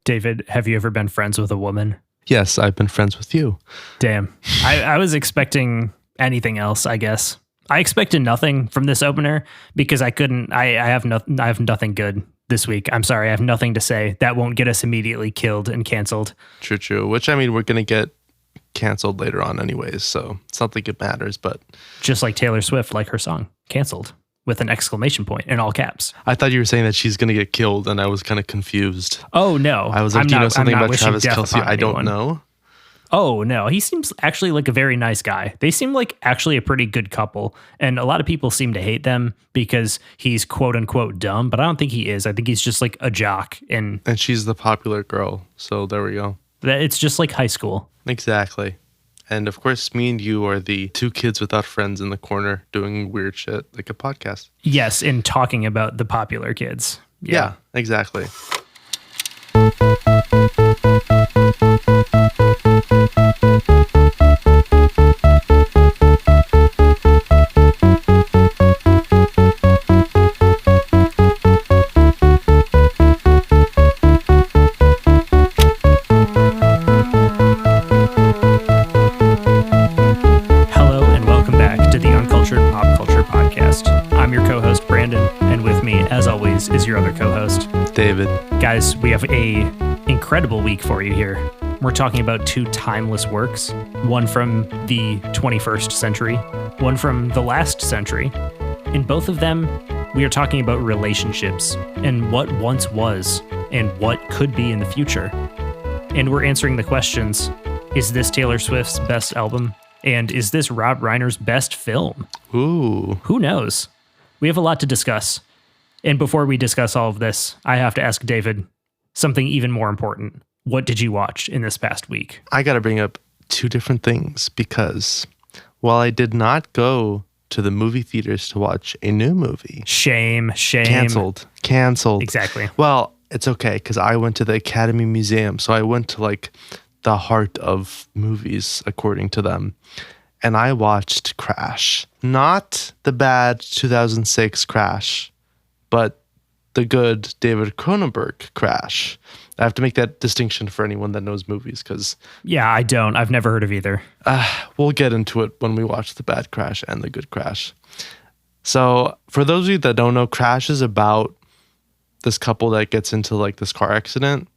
David, have you ever been friends with a woman? Yes, I've been friends with you. Damn. I was expecting anything else, I guess. I expected nothing from this opener because I have nothing good this week. I'm sorry. I have nothing to say that won't get us immediately killed and canceled. True. Which, I mean, we're going to get canceled later on anyways, so it's not like it matters, but... Just like Taylor Swift, like her song, canceled, with an exclamation point in all caps. I thought you were saying that she's going to get killed, and I was kind of confused. Oh, no. I was like, do you know something about Travis Kelce? I don't know. Oh, no. He seems actually like a very nice guy. They seem like actually a pretty good couple. And a lot of people seem to hate them because he's quote unquote dumb, but I don't think he is. I think he's just like a jock. And she's the popular girl. So there we go. It's just like high school. Exactly. And of course, me and you are the two kids without friends in the corner doing weird shit like a podcast. Yes, and talking about the popular kids. Yeah exactly. Is your other co-host, David. Guys, we have a incredible week for you here. We're talking about two timeless works, one from the 21st century, one from the last century. In both of them, we are talking about relationships and what once was and what could be in the future. And we're answering the questions, is this Taylor Swift's best album? And is this Rob Reiner's best film? Ooh. Who knows? We have a lot to discuss. And before we discuss all of this, I have to ask David something even more important. What did you watch in this past week? I got to bring up two different things because while I did not go to the movie theaters to watch a new movie. Shame. Canceled. Exactly. Well, it's okay because I went to the Academy Museum. So I went to like the heart of movies, according to them. And I watched Crash. Not the bad 2006 Crash, but the good David Cronenberg Crash. I have to make that distinction for anyone that knows movies because... Yeah, I don't. I've never heard of either. We'll get into it when we watch the bad Crash and the good Crash. So for those of you that don't know, Crash is about this couple that gets into like this car accident,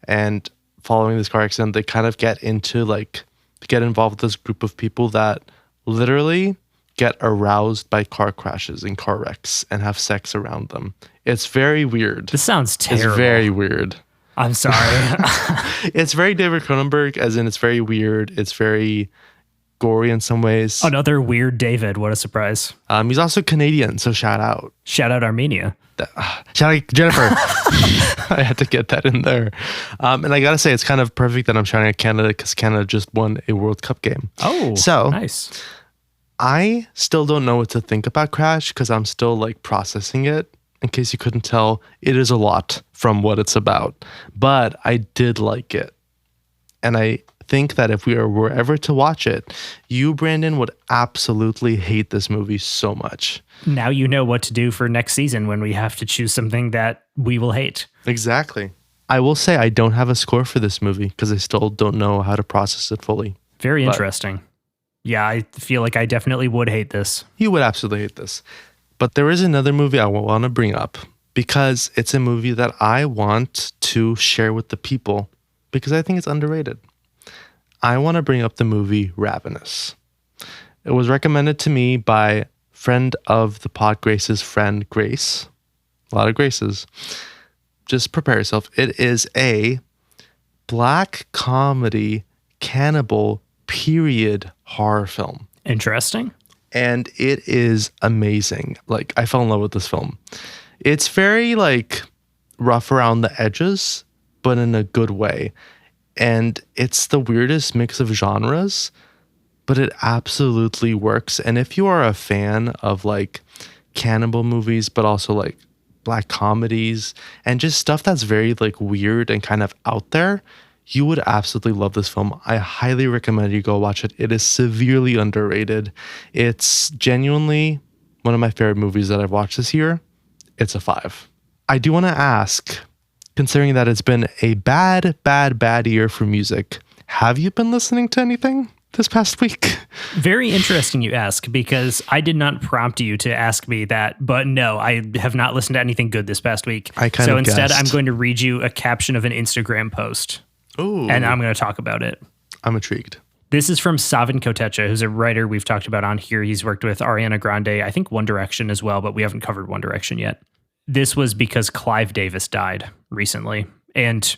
and following this car accident, they kind of get involved with this group of people that literally get aroused by car crashes and car wrecks and have sex around them. It's very weird. This sounds terrible. It's very weird. I'm sorry. It's very David Cronenberg, as in it's very weird. It's very gory in some ways. Another weird David. What a surprise. He's also Canadian, so shout out. Shout out Armenia. Shout out Jennifer. I had to get that in there. And I got to say, it's kind of perfect that I'm shouting at Canada because Canada just won a World Cup game. Oh, so nice. I still don't know what to think about Crash because I'm still like processing it. In case you couldn't tell, it is a lot from what it's about. But I did like it. And I think that if we were ever to watch it, you, Brandon, would absolutely hate this movie so much. Now you know what to do for next season when we have to choose something that we will hate. Exactly. I will say I don't have a score for this movie because I still don't know how to process it fully. Very interesting. Yeah, I feel like I definitely would hate this. You would absolutely hate this. But there is another movie I want to bring up because it's a movie that I want to share with the people because I think it's underrated. I want to bring up the movie Ravenous. It was recommended to me by friend of the pod Grace's friend Grace. A lot of Graces. Just prepare yourself. It is a black comedy cannibal period horror film. Interesting. And it is amazing. Like, I fell in love with this film. It's very like rough around the edges, but in a good way. And it's the weirdest mix of genres, but it absolutely works. And if you are a fan of like cannibal movies, but also like black comedies and just stuff that's very like weird and kind of out there, you would absolutely love this film. I highly recommend you go watch it. It is severely underrated. It's genuinely one of my favorite movies that I've watched this year. It's a 5. I do want to ask, considering that it's been a bad year for music. Have you been listening to anything this past week? Very interesting you ask, because I did not prompt you to ask me that, but no, I have not listened to anything good this past week. So instead, I'm going to read you a caption of an Instagram post. Ooh. And I'm going to talk about it. I'm intrigued. This is from Savin Kotecha, who's a writer we've talked about on here. He's worked with Ariana Grande, I think One Direction as well, but we haven't covered One Direction yet. This was because Clive Davis died recently. And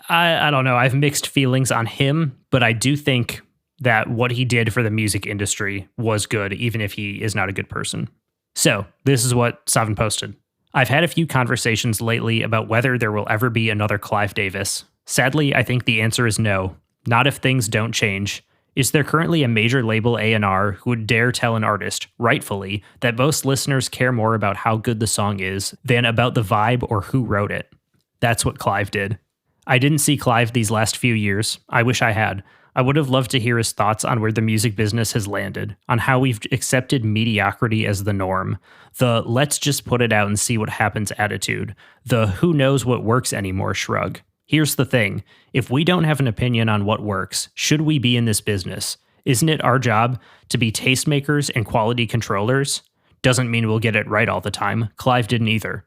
I don't know, I have mixed feelings on him, but I do think that what he did for the music industry was good, even if he is not a good person. So this is what Savin posted. I've had a few conversations lately about whether there will ever be another Clive Davis. Sadly, I think the answer is no. Not if things don't change. Is there currently a major label A&R who would dare tell an artist, rightfully, that most listeners care more about how good the song is than about the vibe or who wrote it? That's what Clive did. I didn't see Clive these last few years. I wish I had. I would have loved to hear his thoughts on where the music business has landed, on how we've accepted mediocrity as the norm, the let's just put it out and see what happens attitude, the who knows what works anymore shrug. Here's the thing. If we don't have an opinion on what works, should we be in this business? Isn't it our job to be tastemakers and quality controllers? Doesn't mean we'll get it right all the time. Clive didn't either.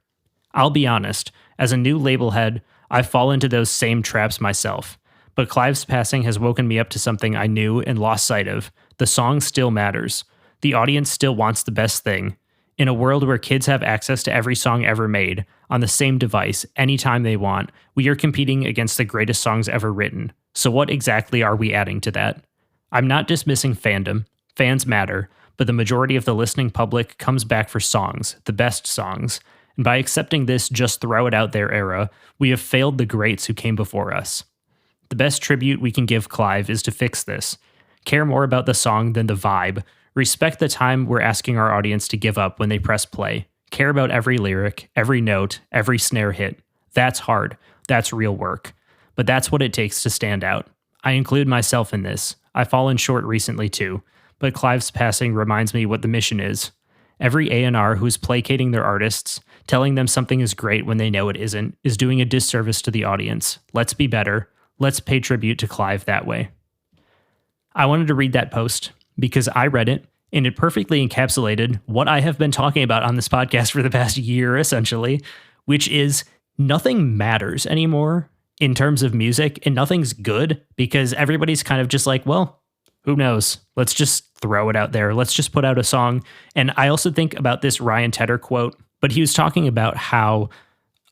I'll be honest, as a new label head, I fall into those same traps myself. But Clive's passing has woken me up to something I knew and lost sight of. The song still matters. The audience still wants the best thing. In a world where kids have access to every song ever made, on the same device, anytime they want, we are competing against the greatest songs ever written. So what exactly are we adding to that? I'm not dismissing fandom. Fans matter, but the majority of the listening public comes back for songs, the best songs. And by accepting this just throw it out there era, we have failed the greats who came before us. The best tribute we can give Clive is to fix this. Care more about the song than the vibe. Respect the time we're asking our audience to give up when they press play. Care about every lyric, every note, every snare hit. That's hard. That's real work. But that's what it takes to stand out. I include myself in this. I've fallen short recently too, but Clive's passing reminds me what the mission is. Every A&R who's placating their artists, telling them something is great when they know it isn't, is doing a disservice to the audience. Let's be better. Let's pay tribute to Clive that way. I wanted to read that post because I read it and it perfectly encapsulated what I have been talking about on this podcast for the past year, essentially, which is nothing matters anymore in terms of music and nothing's good because everybody's kind of just like, well, who knows? Let's just throw it out there. Let's just put out a song. And I also think about this Ryan Tedder quote, but he was talking about how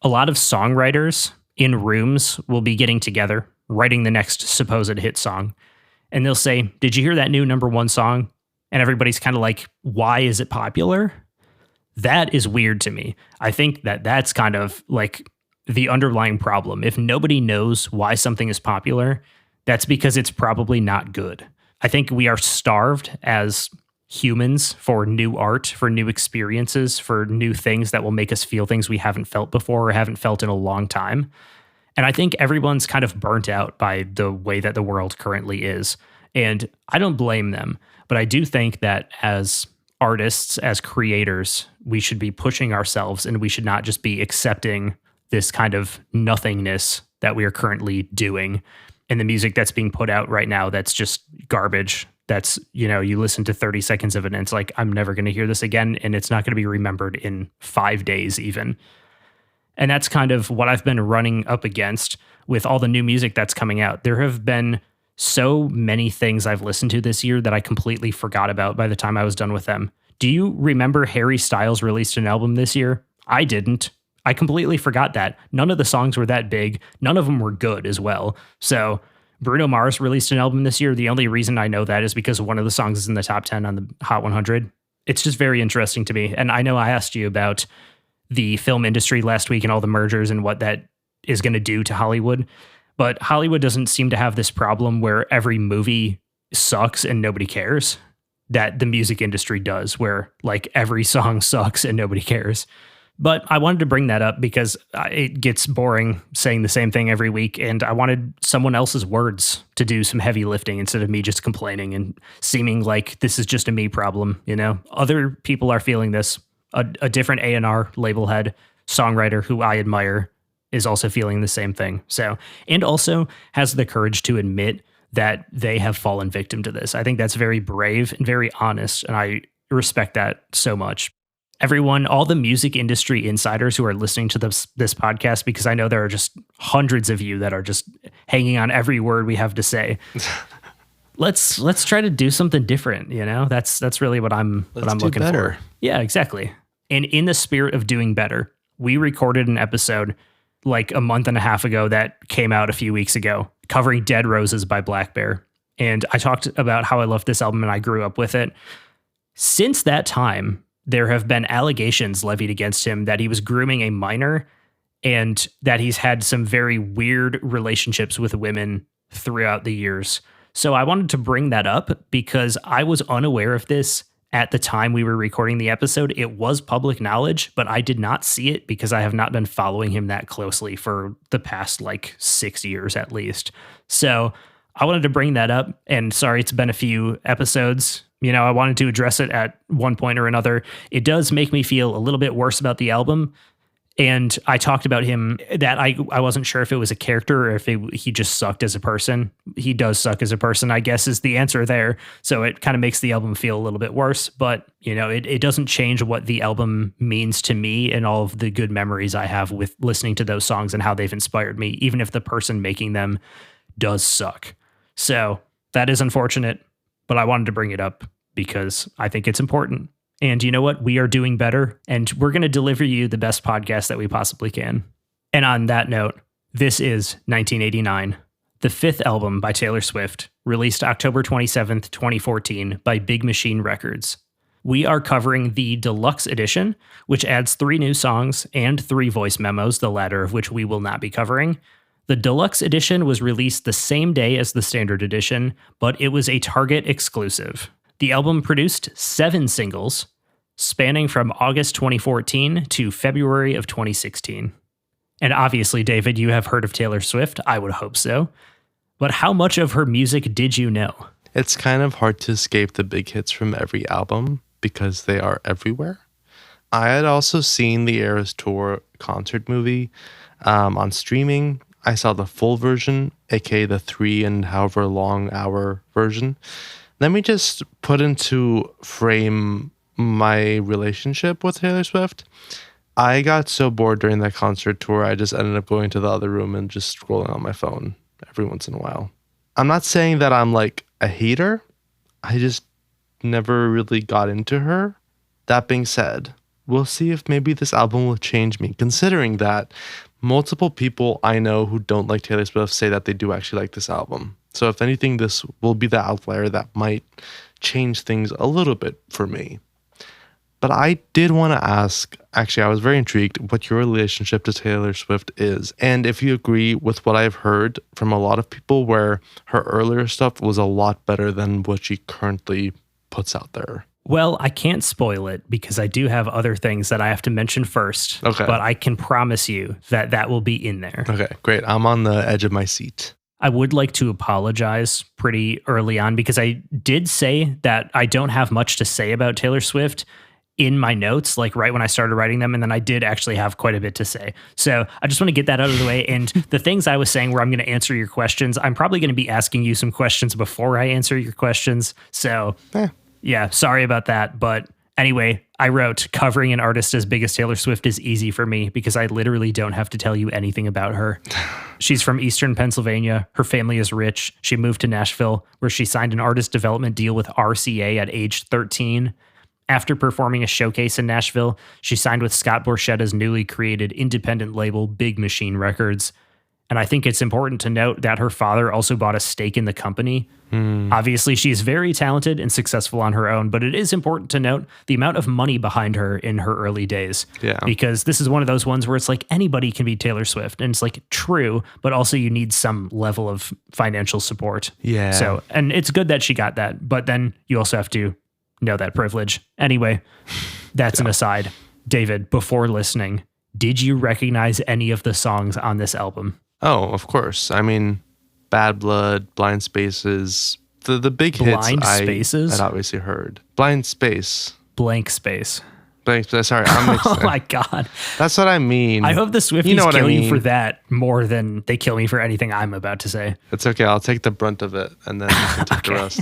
a lot of songwriters in rooms will be getting together, writing the next supposed hit song. And they'll say, did you hear that new number one song? And everybody's kind of like, why is it popular? That is weird to me. I think that that's kind of like the underlying problem. If nobody knows why something is popular, that's because it's probably not good. I think we are starved as humans for new art, for new experiences, for new things that will make us feel things we haven't felt before or haven't felt in a long time. And I think everyone's kind of burnt out by the way that the world currently is. And I don't blame them, but I do think that as artists, as creators, we should be pushing ourselves and we should not just be accepting this kind of nothingness that we are currently doing in the music that's being put out right now. That's just garbage. That's, you listen to 30 seconds of it and it's like, I'm never going to hear this again. And it's not going to be remembered in 5 days even. And that's kind of what I've been running up against with all the new music that's coming out. There have been so many things I've listened to this year that I completely forgot about by the time I was done with them. Do you remember Harry Styles released an album this year? I didn't. I completely forgot that. None of the songs were that big. None of them were good as well. So Bruno Mars released an album this year. The only reason I know that is because one of the songs is in the top 10 on the Hot 100. It's just very interesting to me. And I know I asked you about the film industry last week and all the mergers and what that is going to do to Hollywood. But Hollywood doesn't seem to have this problem where every movie sucks and nobody cares, that the music industry does, where like every song sucks and nobody cares. But I wanted to bring that up because it gets boring saying the same thing every week. And I wanted someone else's words to do some heavy lifting instead of me just complaining and seeming like this is just a me problem. Other people are feeling this. A different A&R label head, songwriter who I admire, is also feeling the same thing. So, and also has the courage to admit that they have fallen victim to this. I think that's very brave and very honest, and I respect that so much. Everyone, all the music industry insiders who are listening to this podcast, because I know there are just hundreds of you that are just hanging on every word we have to say. Let's try to do something different, you know? That's really what I'm looking for. Yeah, exactly. And in the spirit of doing better, we recorded an episode like a month and a half ago that came out a few weeks ago covering Dead Roses by Black Bear. And I talked about how I love this album and I grew up with it. Since that time, there have been allegations levied against him that he was grooming a minor and that he's had some very weird relationships with women throughout the years. So I wanted to bring that up because I was unaware of this at the time we were recording the episode. It was public knowledge, but I did not see it because I have not been following him that closely for the past like 6 years at least. So I wanted to bring that up, and sorry, it's been a few episodes. You know, I wanted to address it at one point or another. It does make me feel a little bit worse about the album. And I talked about him that I wasn't sure if it was a character or if he just sucked as a person. He does suck as a person, I guess, is the answer there. So it kind of makes the album feel a little bit worse. But, you know, it doesn't change what the album means to me and all of the good memories I have with listening to those songs and how they've inspired me, even if the person making them does suck. So that is unfortunate, but I wanted to bring it up because I think it's important. And you know what? We are doing better, and we're going to deliver you the best podcast that we possibly can. And on that note, this is 1989, the fifth album by Taylor Swift, released October 27th, 2014 by Big Machine Records. We are covering the Deluxe edition, which adds 3 new songs and 3 voice memos, the latter of which we will not be covering. The Deluxe edition was released the same day as the Standard edition, but it was a Target exclusive. The album produced 7 singles, spanning from August 2014 to February of 2016. And obviously, David, you have heard of Taylor Swift. I would hope so. But how much of her music did you know? It's kind of hard to escape the big hits from every album because they are everywhere. I had also seen the Eras Tour concert movie on streaming. I saw the full version, aka the 3 and however long hour version. Let me just put into frame my relationship with Taylor Swift. I got so bored during that concert tour, I just ended up going to the other room and just scrolling on my phone every once in a while. I'm not saying that I'm like a hater. I just never really got into her. That being said, we'll see if maybe this album will change me, considering that multiple people I know who don't like Taylor Swift say that they do actually like this album. So if anything, this will be the outlier that might change things a little bit for me. But I did want to ask, actually, I was very intrigued what your relationship to Taylor Swift is. And if you agree with what I've heard from a lot of people where her earlier stuff was a lot better than what she currently puts out there. Well, I can't spoil it because I do have other things that I have to mention first. Okay. But I can promise you that that will be in there. Okay, great. I'm on the edge of my seat. I would like to apologize pretty early on because I did say that I don't have much to say about Taylor Swift in my notes, like right when I started writing them. And then I did actually have quite a bit to say. So I just want to get that out of the way. And the things I was saying where I'm going to answer your questions, I'm probably going to be asking you some questions before I answer your questions. So yeah, sorry about that. But anyway, I wrote, covering an artist as big as Taylor Swift is easy for me because I literally don't have to tell you anything about her. She's from Eastern Pennsylvania. Her family is rich. She moved to Nashville, where she signed an artist development deal with RCA at age 13. After performing a showcase in Nashville, she signed with Scott Borchetta's newly created independent label, Big Machine Records. And I think it's important to note that her father also bought a stake in the company. Obviously, she's very talented and successful on her own, but it is important to note the amount of money behind her in her early days. Yeah. Because this is one of those ones where it's like anybody can be Taylor Swift. And it's like true, but also you need some level of financial support. Yeah. So, and it's good that she got that, but then you also have to know that privilege. Anyway, that's an aside. David, before listening, did you recognize any of the songs on this album? Oh, of course. I mean, Bad Blood, Blind Spaces, the big hits Blind Spaces? I'd obviously heard. Blind Space. Blank Space. Blank Space. Sorry, I'm mixing. Oh my God. That's what I mean. I hope the Swifties You know what I kill you mean. for that more than they kill me for anything I'm about to say. It's okay. I'll take the brunt of it, and then you can take the Okay. rest.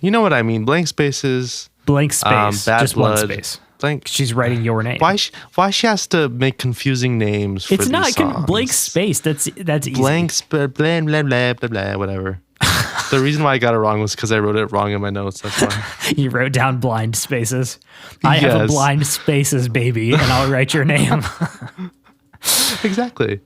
You know what I mean. Blank spaces. Blank space. Bad just blood. one space. Blank. She's writing your name. Why she has to make confusing names for It's these not songs? blank space. That's easy. Blank blah blah blah blah blah whatever. The reason why I got it wrong was because I wrote it wrong in my notes. That's why. You wrote down blind spaces. I have a Yes. blind spaces, baby, and I'll write your name. Exactly.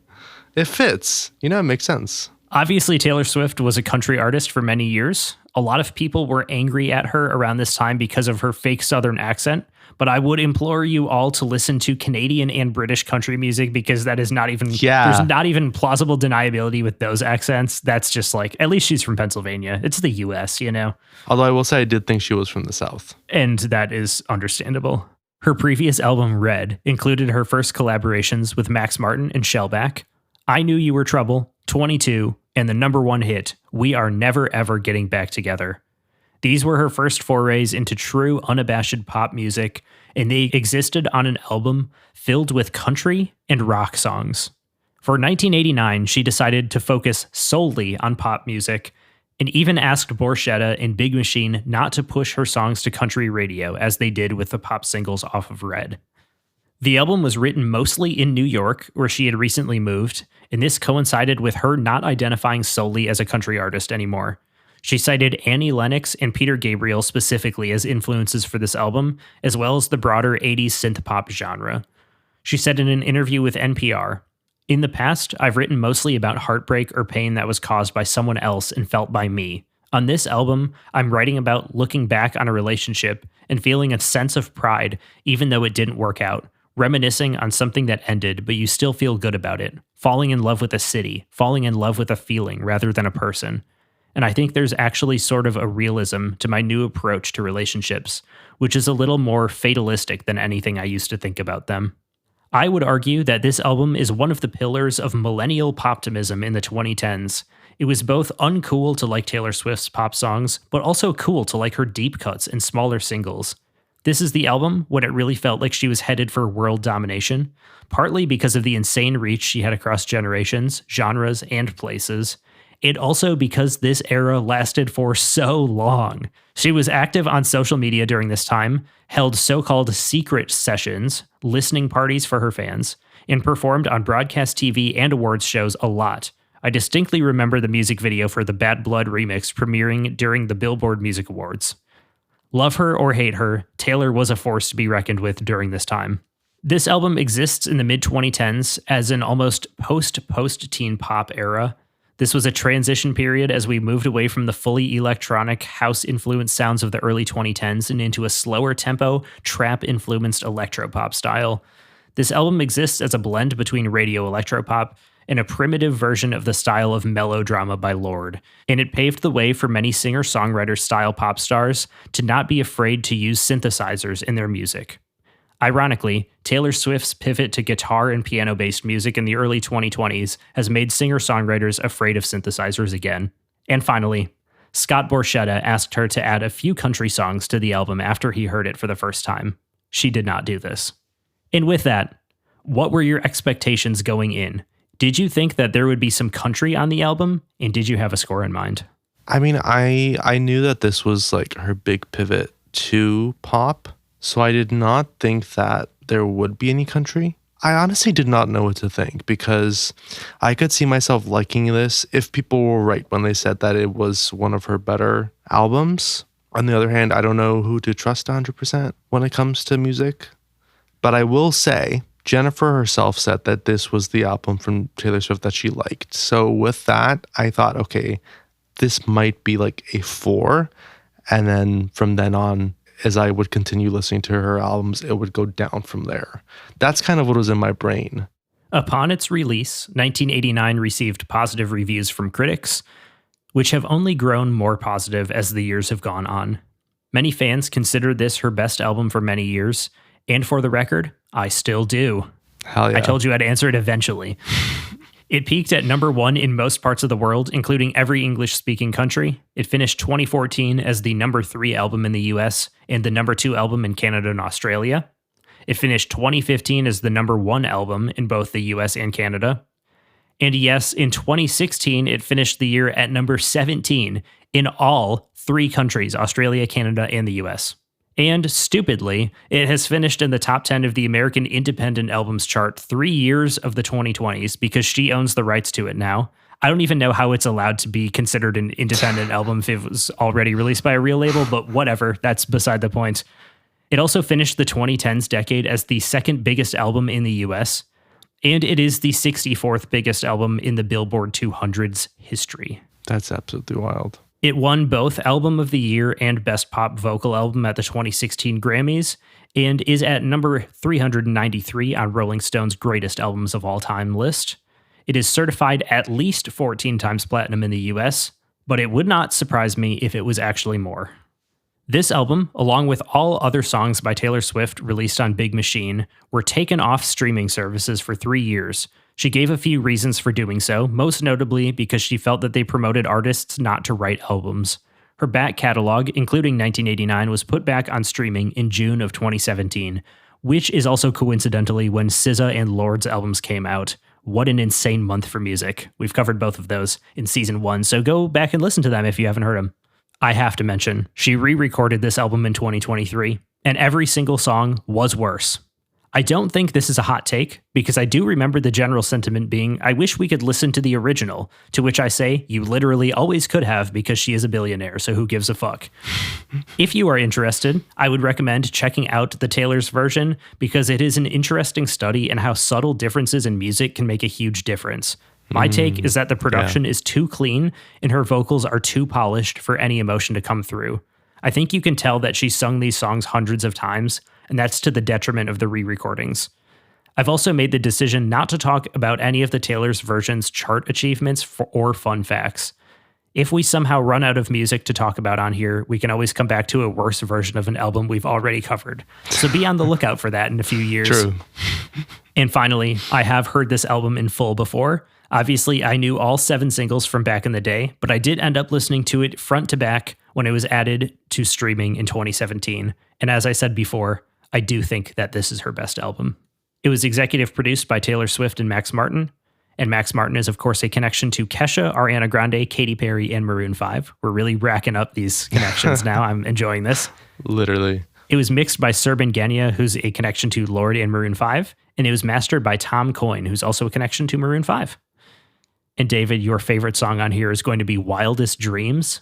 It fits. You know, it makes sense. Obviously, Taylor Swift was a country artist for many years. A lot of people were angry at her around this time because of her fake Southern accent, but I would implore you all to listen to Canadian and British country music because that is not even, there's not even plausible deniability with those accents. That's just like, at least she's from Pennsylvania. It's the US, you know? Although I will say I did think she was from the South. And that is understandable. Her previous album, Red, included her first collaborations with Max Martin and Shellback, I Knew You Were Trouble, 22, and the number one hit, We Are Never Ever Getting Back Together. These were her first forays into true, unabashed pop music, and they existed on an album filled with country and rock songs. For 1989, she decided to focus solely on pop music, and even asked Borchetta and Big Machine not to push her songs to country radio as they did with the pop singles off of Red. The album was written mostly in New York, where she had recently moved, and this coincided with her not identifying solely as a country artist anymore. She cited Annie Lennox and Peter Gabriel specifically as influences for this album, as well as the broader 80s synth-pop genre. She said in an interview with NPR, "In the past, I've written mostly about heartbreak or pain that was caused by someone else and felt by me. On this album, I'm writing about looking back on a relationship and feeling a sense of pride even though it didn't work out. Reminiscing on something that ended, but you still feel good about it. Falling in love with a city, falling in love with a feeling rather than a person. And I think there's actually sort of a realism to my new approach to relationships, which is a little more fatalistic than anything I used to think about them." I would argue that this album is one of the pillars of millennial poptimism in the 2010s. It was both uncool to like Taylor Swift's pop songs, but also cool to like her deep cuts and smaller singles. This is the album when it really felt like she was headed for world domination, partly because of the insane reach she had across generations, genres, and places, and also because this era lasted for so long. She was active on social media during this time, held so-called secret sessions, listening parties for her fans, and performed on broadcast TV and awards shows a lot. I distinctly remember the music video for the Bad Blood remix premiering during the Billboard Music Awards. Love her or hate her, Taylor was a force to be reckoned with during this time. This album exists in the mid-2010s as an almost post-teen pop era. This was a transition period as we moved away from the fully electronic, house-influenced sounds of the early 2010s and into a slower tempo, trap-influenced electropop style. This album exists as a blend between radio electropop and a primitive version of the style of melodrama by Lorde, and it paved the way for many singer-songwriter style pop stars to not be afraid to use synthesizers in their music. Ironically, Taylor Swift's pivot to guitar and piano-based music in the early 2020s has made singer-songwriters afraid of synthesizers again. And finally, Scott Borchetta asked her to add a few country songs to the album after he heard it for the first time. She did not do this. And with that, what were your expectations going in? Did you think that there would be some country on the album? And did you have a score in mind? I mean, I knew that this was like her big pivot to pop, so I did not think that there would be any country. I honestly did not know what to think because I could see myself liking this if people were right when they said that it was one of her better albums. On the other hand, I don't know who to trust 100% when it comes to music. But I will say, Jennifer herself said that this was the album from Taylor Swift that she liked. So with that, I thought, okay, this might be like a 4. And then from then on, as I would continue listening to her albums, it would go down from there. That's kind of what was in my brain. Upon its release, 1989 received positive reviews from critics, which have only grown more positive as the years have gone on. Many fans consider this her best album for many years, and for the record, I still do. Hell yeah. I told you I'd answer it eventually. It peaked at number 1 in most parts of the world, including every English-speaking country. It finished 2014 as the number 3 album in the US and the number 2 album in Canada and Australia. It finished 2015 as the number 1 album in both the US and Canada. And yes, in 2016, it finished the year at number 17 in all 3 countries, Australia, Canada, and the US. And stupidly, it has finished in the top 10 of the American Independent Albums chart 3 years of the 2020s because she owns the rights to it now. I don't even know how it's allowed to be considered an independent album if it was already released by a real label, but whatever, that's beside the point. It also finished the 2010s decade as the second biggest album in the US, and it is the 64th biggest album in the Billboard 200's history. That's absolutely wild. It won both Album of the Year and Best Pop Vocal Album at the 2016 Grammys, and is at number 393 on Rolling Stone's Greatest Albums of All Time list. It is certified at least 14 times platinum in the US, but it would not surprise me if it was actually more. This album, along with all other songs by Taylor Swift released on Big Machine, were taken off streaming services for 3 years. She gave a few reasons for doing so, most notably because she felt that they promoted artists not to write albums. Her back catalog, including 1989, was put back on streaming in June of 2017, which is also coincidentally when SZA and Lord's albums came out. What an insane month for music. We've covered both of those in season 1, so go back and listen to them if you haven't heard them. I have to mention, she re-recorded this album in 2023, and every single song was worse. I don't think this is a hot take, because I do remember the general sentiment being, I wish we could listen to the original, to which I say, you literally always could have because she is a billionaire, so who gives a fuck? If you are interested, I would recommend checking out the Taylor's version, because it is an interesting study in how subtle differences in music can make a huge difference. My take is that the production is too clean and her vocals are too polished for any emotion to come through. I think you can tell that she's sung these songs hundreds of times, and that's to the detriment of the re-recordings. I've also made the decision not to talk about any of the Taylor's version's chart achievements or fun facts. If we somehow run out of music to talk about on here, we can always come back to a worse version of an album we've already covered. So be on the lookout for that in a few years. True. And finally, I have heard this album in full before. Obviously, I knew all 7 singles from back in the day, but I did end up listening to it front to back when it was added to streaming in 2017. And as I said before, I do think that this is her best album. It was executive produced by Taylor Swift and Max Martin. And Max Martin is, of course, a connection to Kesha, Ariana Grande, Katy Perry, and Maroon 5. We're really racking up these connections now. I'm enjoying this. Literally. It was mixed by Serban Genia, who's a connection to Lorde and Maroon 5. And it was mastered by Tom Coyne, who's also a connection to Maroon 5. And David, your favorite song on here is going to be Wildest Dreams,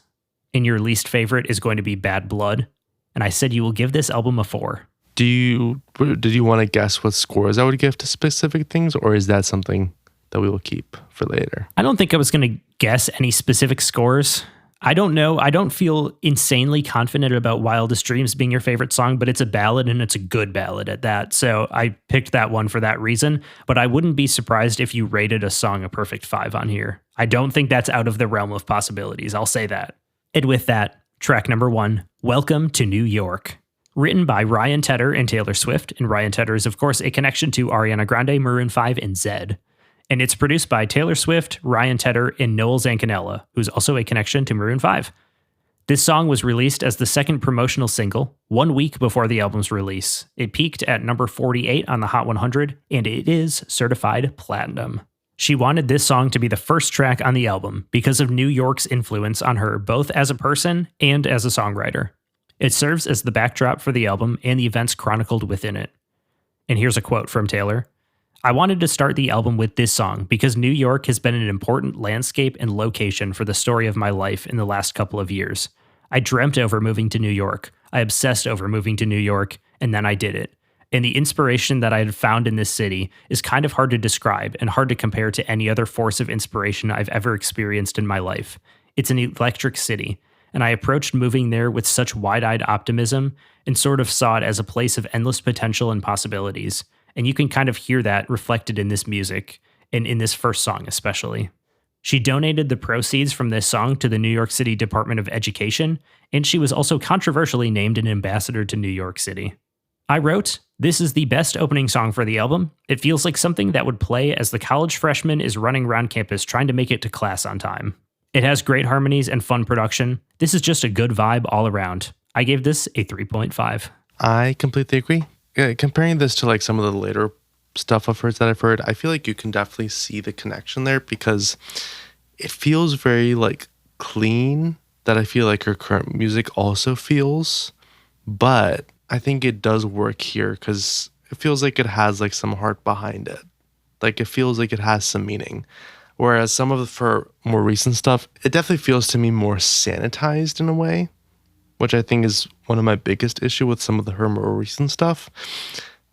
and your least favorite is going to be Bad Blood. And I said you will give this album a 4. Did you want to guess what scores I would give to specific things, or is that something that we will keep for later? I don't think I was going to guess any specific scores. I don't know. I don't feel insanely confident about Wildest Dreams being your favorite song, but it's a ballad and it's a good ballad at that. So I picked that one for that reason, but I wouldn't be surprised if you rated a song a perfect 5 on here. I don't think that's out of the realm of possibilities. I'll say that. And with that, track number 1, Welcome to New York. Written by Ryan Tedder and Taylor Swift, and Ryan Tedder is, of course, a connection to Ariana Grande, Maroon 5, and Zedd. And it's produced by Taylor Swift, Ryan Tedder, and Noel Zancanella, who's also a connection to Maroon 5. This song was released as the second promotional single, 1 week before the album's release. It peaked at number 48 on the Hot 100, and it is certified platinum. She wanted this song to be the first track on the album because of New York's influence on her, both as a person and as a songwriter. It serves as the backdrop for the album and the events chronicled within it. And here's a quote from Taylor. I wanted to start the album with this song because New York has been an important landscape and location for the story of my life in the last couple of years. I dreamt over moving to New York. I obsessed over moving to New York, and then I did it. And the inspiration that I had found in this city is kind of hard to describe and hard to compare to any other force of inspiration I've ever experienced in my life. It's an electric city, and I approached moving there with such wide-eyed optimism and sort of saw it as a place of endless potential and possibilities. And you can kind of hear that reflected in this music, and in this first song especially. She donated the proceeds from this song to the New York City Department of Education, and she was also controversially named an ambassador to New York City. I wrote, this is the best opening song for the album. It feels like something that would play as the college freshman is running around campus trying to make it to class on time. It has great harmonies and fun production. This is just a good vibe all around. I gave this a 3.5. I completely agree. comparing this to like some of the later stuff I've heard, I feel like you can definitely see the connection there because it feels very like clean that I feel like her current music also feels. But I think it does work here because it feels like it has like some heart behind it. Like it feels like it has some meaning. Whereas some of her more recent stuff, it definitely feels to me more sanitized in a way, which I think is one of my biggest issue with some of her more recent stuff.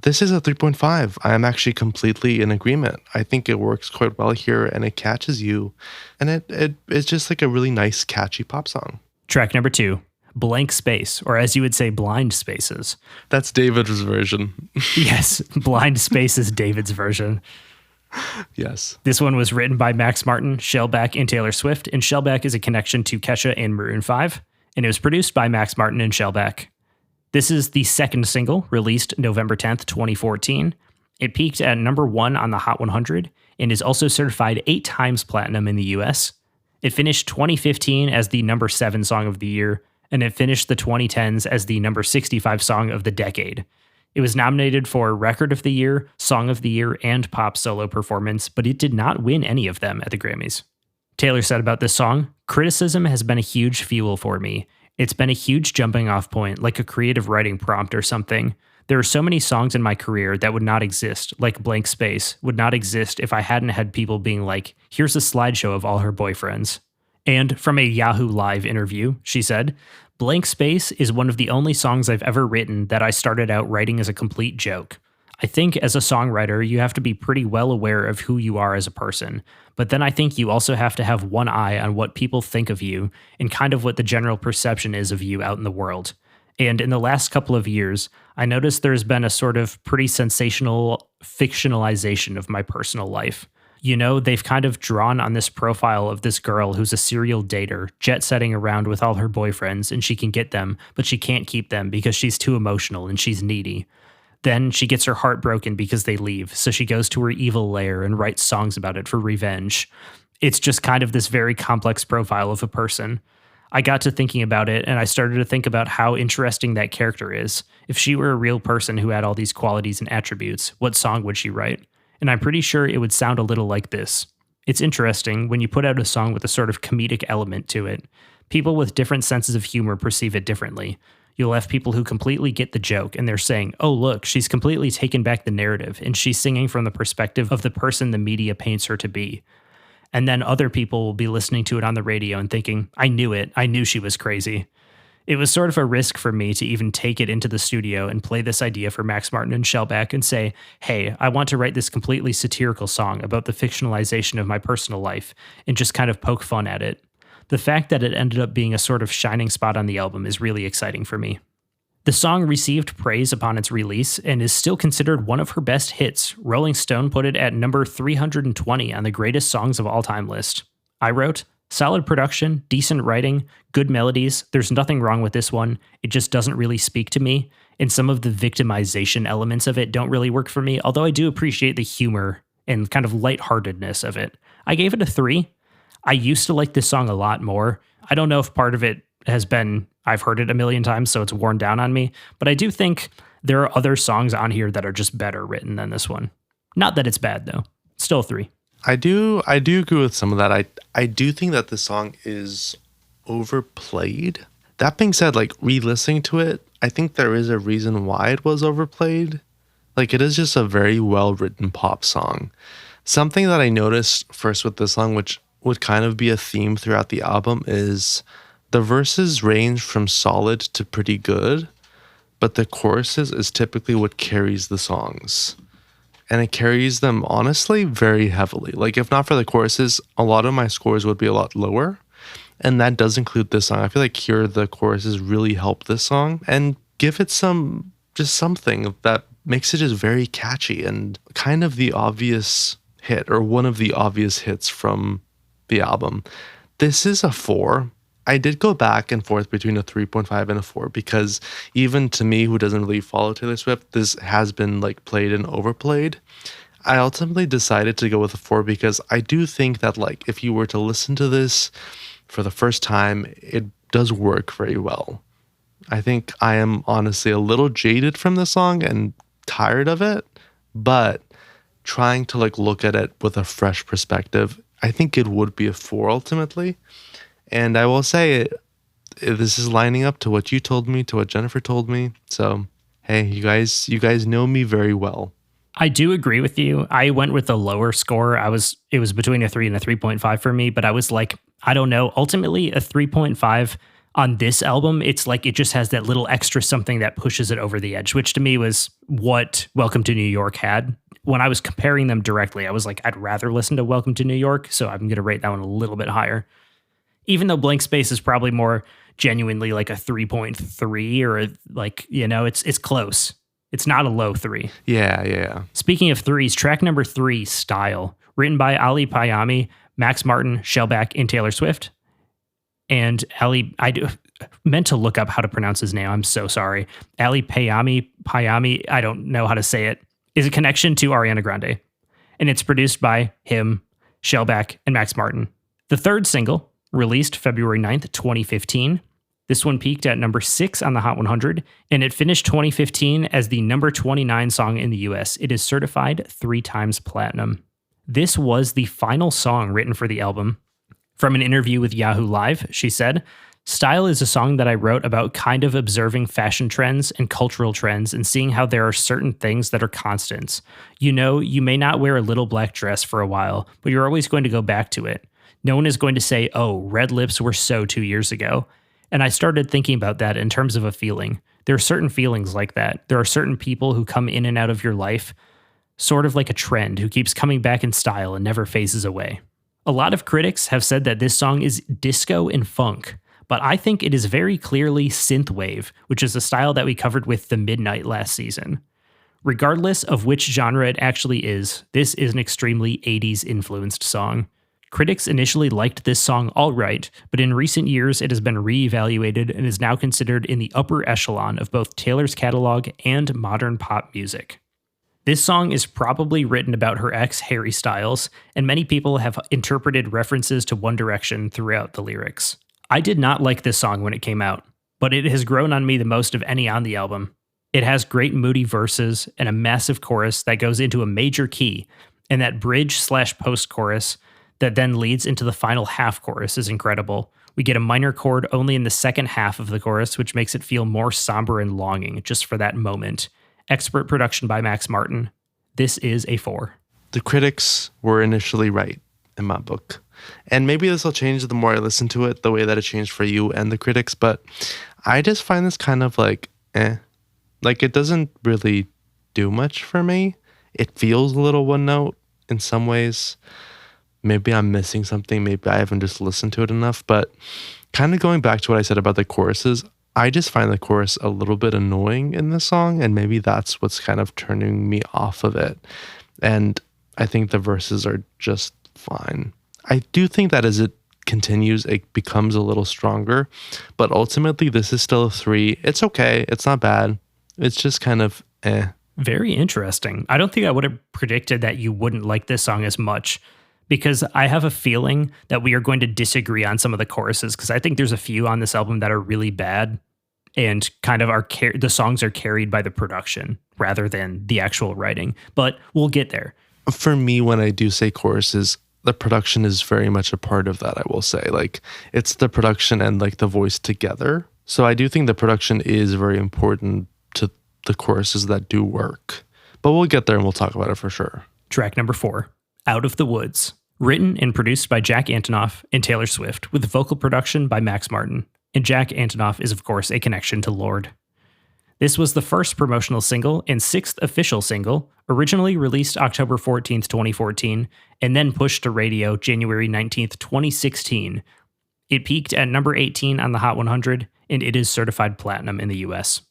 This is a 3.5. I am actually completely in agreement. I think it works quite well here and it catches you. And it's just like a really nice, catchy pop song. Track number 2, Blank Space, or as you would say, Blind Spaces. That's David's version. Yes, Blind Space is David's version. Yes. This one was written by Max Martin, Shellback, and Taylor Swift, and Shellback is a connection to Kesha and Maroon 5, and it was produced by Max Martin and Shellback. This is the second single, released November 10th, 2014. It peaked at number 1 on the Hot 100, and is also certified 8 times platinum in the US. It finished 2015 as the number 7 song of the year, and it finished the 2010s as the number 65 song of the decade. It was nominated for Record of the Year, Song of the Year, and Pop Solo Performance, but it did not win any of them at the Grammys. Taylor said about this song, "Criticism has been a huge fuel for me. It's been a huge jumping off point, like a creative writing prompt or something. There are so many songs in my career that would not exist, like Blank Space, would not exist if I hadn't had people being like, here's a slideshow of all her boyfriends." And from a Yahoo Live interview, she said, "Blank Space is one of the only songs I've ever written that I started out writing as a complete joke. I think as a songwriter, you have to be pretty well aware of who you are as a person. But then I think you also have to have one eye on what people think of you and kind of what the general perception is of you out in the world. And in the last couple of years, I noticed there's been a sort of pretty sensational fictionalization of my personal life. You know, they've kind of drawn on this profile of this girl who's a serial dater, jet-setting around with all her boyfriends, and she can get them, but she can't keep them because she's too emotional and she's needy. Then she gets her heart broken because they leave, so she goes to her evil lair and writes songs about it for revenge. It's just kind of this very complex profile of a person. I got to thinking about it, and I started to think about how interesting that character is. If she were a real person who had all these qualities and attributes, what song would she write? And I'm pretty sure it would sound a little like this. It's interesting when you put out a song with a sort of comedic element to it. People with different senses of humor perceive it differently. You'll have people who completely get the joke and they're saying, oh, look, she's completely taken back the narrative and she's singing from the perspective of the person the media paints her to be. And then other people will be listening to it on the radio and thinking, I knew it. I knew she was crazy. It was sort of a risk for me to even take it into the studio and play this idea for Max Martin and Shellback and say, hey, I want to write this completely satirical song about the fictionalization of my personal life and just kind of poke fun at it. The fact that it ended up being a sort of shining spot on the album is really exciting for me. The song received praise upon its release and is still considered one of her best hits. Rolling Stone put it at number 320 on the greatest songs of all time list. I wrote, solid production, decent writing, good melodies. There's nothing wrong with this one. It just doesn't really speak to me. And some of the victimization elements of it don't really work for me, although I do appreciate the humor and kind of lightheartedness of it. I gave it a 3. I used to like this song a lot more. I don't know if part of it has been I've heard it a million times, so it's worn down on me. But I do think there are other songs on here that are just better written than this one. Not that it's bad, though. Still a 3. I do agree with some of that. I do think that the song is overplayed. That being said, like re-listening to it, I think there is a reason why it was overplayed. Like it is just a very well-written pop song. Something that I noticed first with this song, which would kind of be a theme throughout the album, is the verses range from solid to pretty good, but the choruses is typically what carries the songs. And it carries them, honestly, very heavily. Like, if not for the choruses, a lot of my scores would be a lot lower. And that does include this song. I feel like here the choruses really help this song and give it just something that makes it just very catchy and kind of the obvious hit, or one of the obvious hits from the album. This is a 4. I did go back and forth between a 3.5 and a 4 because even to me, who doesn't really follow Taylor Swift, this has been like played and overplayed. I ultimately decided to go with a 4 because I do think that like if you were to listen to this for the first time, it does work very well. I think I am honestly a little jaded from the song, and tired of it, but trying to like look at it with a fresh perspective, I think it would be a 4 ultimately. And I will say this is lining up to what you told me, to what Jennifer told me. So, hey, you guys know me very well. I do agree with you. I went with a lower score. It was between a 3 and a 3.5 for me, but I was like, I don't know. Ultimately, a 3.5 on this album, it's like it just has that little extra something that pushes it over the edge, which to me was what Welcome to New York had. When I was comparing them directly, I was like, I'd rather listen to Welcome to New York, so I'm going to rate that one a little bit higher. Even though Blank Space is probably more genuinely like a 3.3 or like, it's close. It's not a low 3. Yeah. Speaking of threes, track number 3, Style, written by Ali Payami, Max Martin, Shellback, and Taylor Swift. And meant to look up how to pronounce his name. I'm so sorry. Ali Payami, I don't know how to say it, is a connection to Ariana Grande. And it's produced by him, Shellback, and Max Martin. The third single, released February 9th, 2015. This one peaked at number 6 on the Hot 100, and it finished 2015 as the number 29 song in the US. It is certified 3 times platinum. This was the final song written for the album. From an interview with Yahoo Live, she said, "Style is a song that I wrote about kind of observing fashion trends and cultural trends and seeing how there are certain things that are constants. You know, you may not wear a little black dress for a while, but you're always going to go back to it. No one is going to say, oh, red lips were so 2 years ago. And I started thinking about that in terms of a feeling. There are certain feelings like that. There are certain people who come in and out of your life, sort of like a trend who keeps coming back in style and never phases away." A lot of critics have said that this song is disco and funk, but I think it is very clearly synthwave, which is a style that we covered with The Midnight last season. Regardless of which genre it actually is, this is an extremely 80s influenced song. Critics initially liked this song all right, but in recent years it has been reevaluated and is now considered in the upper echelon of both Taylor's catalog and modern pop music. This song is probably written about her ex, Harry Styles, and many people have interpreted references to One Direction throughout the lyrics. I did not like this song when it came out, but it has grown on me the most of any on the album. It has great moody verses and a massive chorus that goes into a major key, and that bridge/post chorus that then leads into the final half chorus is incredible. We get a minor chord only in the second half of the chorus, which makes it feel more somber and longing just for that moment. Expert production by Max Martin. This is a 4. The critics were initially right in my book. And maybe this will change the more I listen to it, the way that it changed for you and the critics, but I just find this kind of like, Like it doesn't really do much for me. It feels a little one note in some ways. Maybe I'm missing something. Maybe I haven't just listened to it enough, but kind of going back to what I said about the choruses, I just find the chorus a little bit annoying in this song, and maybe that's what's kind of turning me off of it. And I think the verses are just fine. I do think that as it continues, it becomes a little stronger, but ultimately this is still a 3. It's okay. It's not bad. It's just kind of Very interesting. I don't think I would have predicted that you wouldn't like this song as much, because I have a feeling that we are going to disagree on some of the choruses, because I think there's a few on this album that are really bad and kind of the songs are carried by the production rather than the actual writing. But we'll get there. For me, when I do say choruses, the production is very much a part of that, I will say. Like, it's the production and like the voice together. So I do think the production is very important to the choruses that do work. But we'll get there and we'll talk about it for sure. Track number 4, Out of the Woods. Written and produced by Jack Antonoff and Taylor Swift, with vocal production by Max Martin. And Jack Antonoff is, of course, a connection to Lorde. This was the first promotional single and 6th official single, originally released October 14th, 2014, and then pushed to radio January 19th, 2016. It peaked at number 18 on the Hot 100, and it is certified platinum in the US.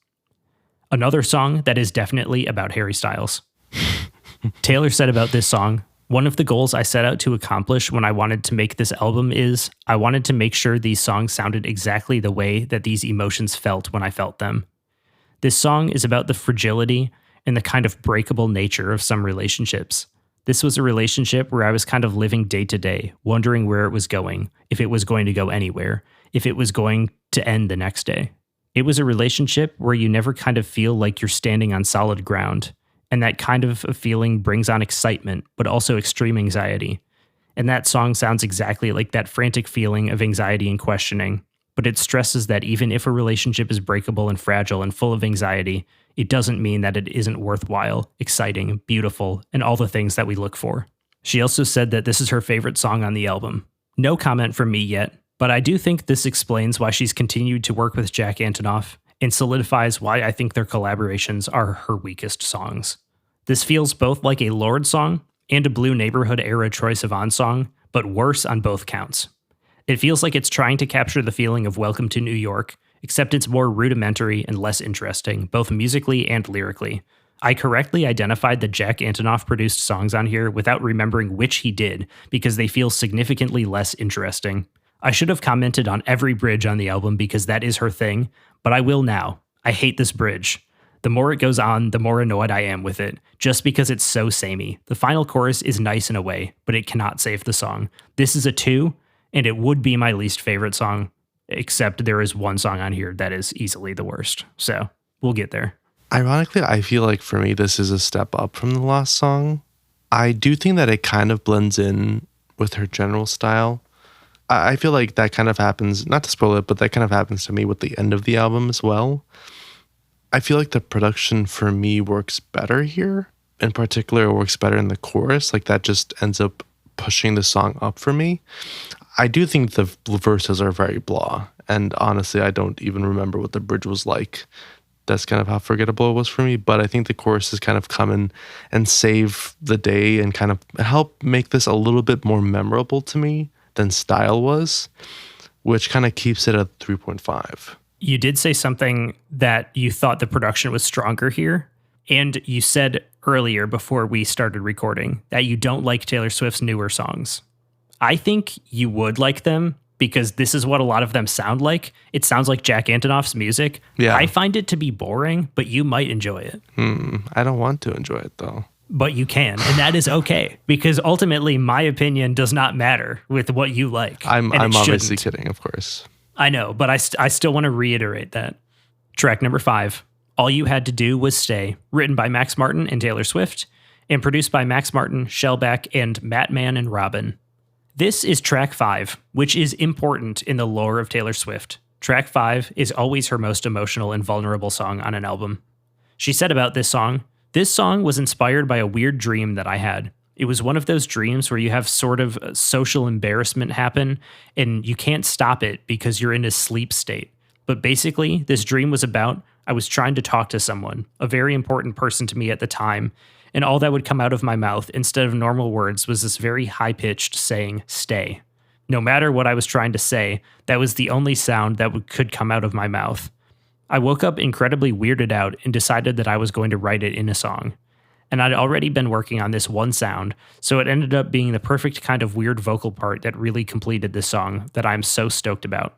Another song that is definitely about Harry Styles. Taylor said about this song, "One of the goals I set out to accomplish when I wanted to make this album is I wanted to make sure these songs sounded exactly the way that these emotions felt when I felt them. This song is about the fragility and the kind of breakable nature of some relationships. This was a relationship where I was kind of living day to day, wondering where it was going, if it was going to go anywhere, if it was going to end the next day. It was a relationship where you never kind of feel like you're standing on solid ground. And that kind of a feeling brings on excitement, but also extreme anxiety. And that song sounds exactly like that frantic feeling of anxiety and questioning, but it stresses that even if a relationship is breakable and fragile and full of anxiety, it doesn't mean that it isn't worthwhile, exciting, beautiful, and all the things that we look for. She also said that this is her favorite song on the album. No comment from me yet, but I do think this explains why she's continued to work with Jack Antonoff and solidifies why I think their collaborations are her weakest songs. This feels both like a Lorde song and a Blue Neighborhood era Troye Sivan song, but worse on both counts. It feels like it's trying to capture the feeling of Welcome to New York, except it's more rudimentary and less interesting, both musically and lyrically. I correctly identified the Jack Antonoff produced songs on here without remembering which he did, because they feel significantly less interesting. I should have commented on every bridge on the album because that is her thing, but I will now. I hate this bridge. The more it goes on, the more annoyed I am with it, just because it's so samey. The final chorus is nice in a way, but it cannot save the song. This is a 2, and it would be my least favorite song, except there is one song on here that is easily the worst. So we'll get there. Ironically, I feel like for me, this is a step up from the last song. I do think that it kind of blends in with her general style. I feel like that kind of happens, not to spoil it, but that kind of happens to me with the end of the album as well. I feel like the production for me works better here. In particular, it works better in the chorus. Like that just ends up pushing the song up for me. I do think the verses are very blah. And honestly, I don't even remember what the bridge was like. That's kind of how forgettable it was for me. But I think the chorus has kind of come in and save the day and kind of help make this a little bit more memorable to me than Style was, which kind of keeps it at 3.5. You did say something that you thought the production was stronger here. And you said earlier before we started recording that you don't like Taylor Swift's newer songs. I think you would like them because this is what a lot of them sound like. It sounds like Jack Antonoff's music. Yeah. I find it to be boring, but you might enjoy it. I don't want to enjoy it though. But you can, and that is okay, because ultimately my opinion does not matter with what you like. I'm obviously kidding, of course. I know, but I still want to reiterate that. Track number 5, All You Had to Do Was Stay, written by Max Martin and Taylor Swift, and produced by Max Martin, Shellback, and Matt Mann and Robin. This is track 5, which is important in the lore of Taylor Swift. Track 5 is always her most emotional and vulnerable song on an album. She said about this song was inspired by a weird dream that I had. It was one of those dreams where you have sort of social embarrassment happen and you can't stop it because you're in a sleep state. But basically, this dream was about I was trying to talk to someone, a very important person to me at the time, and all that would come out of my mouth instead of normal words was this very high-pitched saying, stay. No matter what I was trying to say, that was the only sound that could come out of my mouth. I woke up incredibly weirded out and decided that I was going to write it in a song. And I'd already been working on this one sound, so it ended up being the perfect kind of weird vocal part that really completed this song that I'm so stoked about.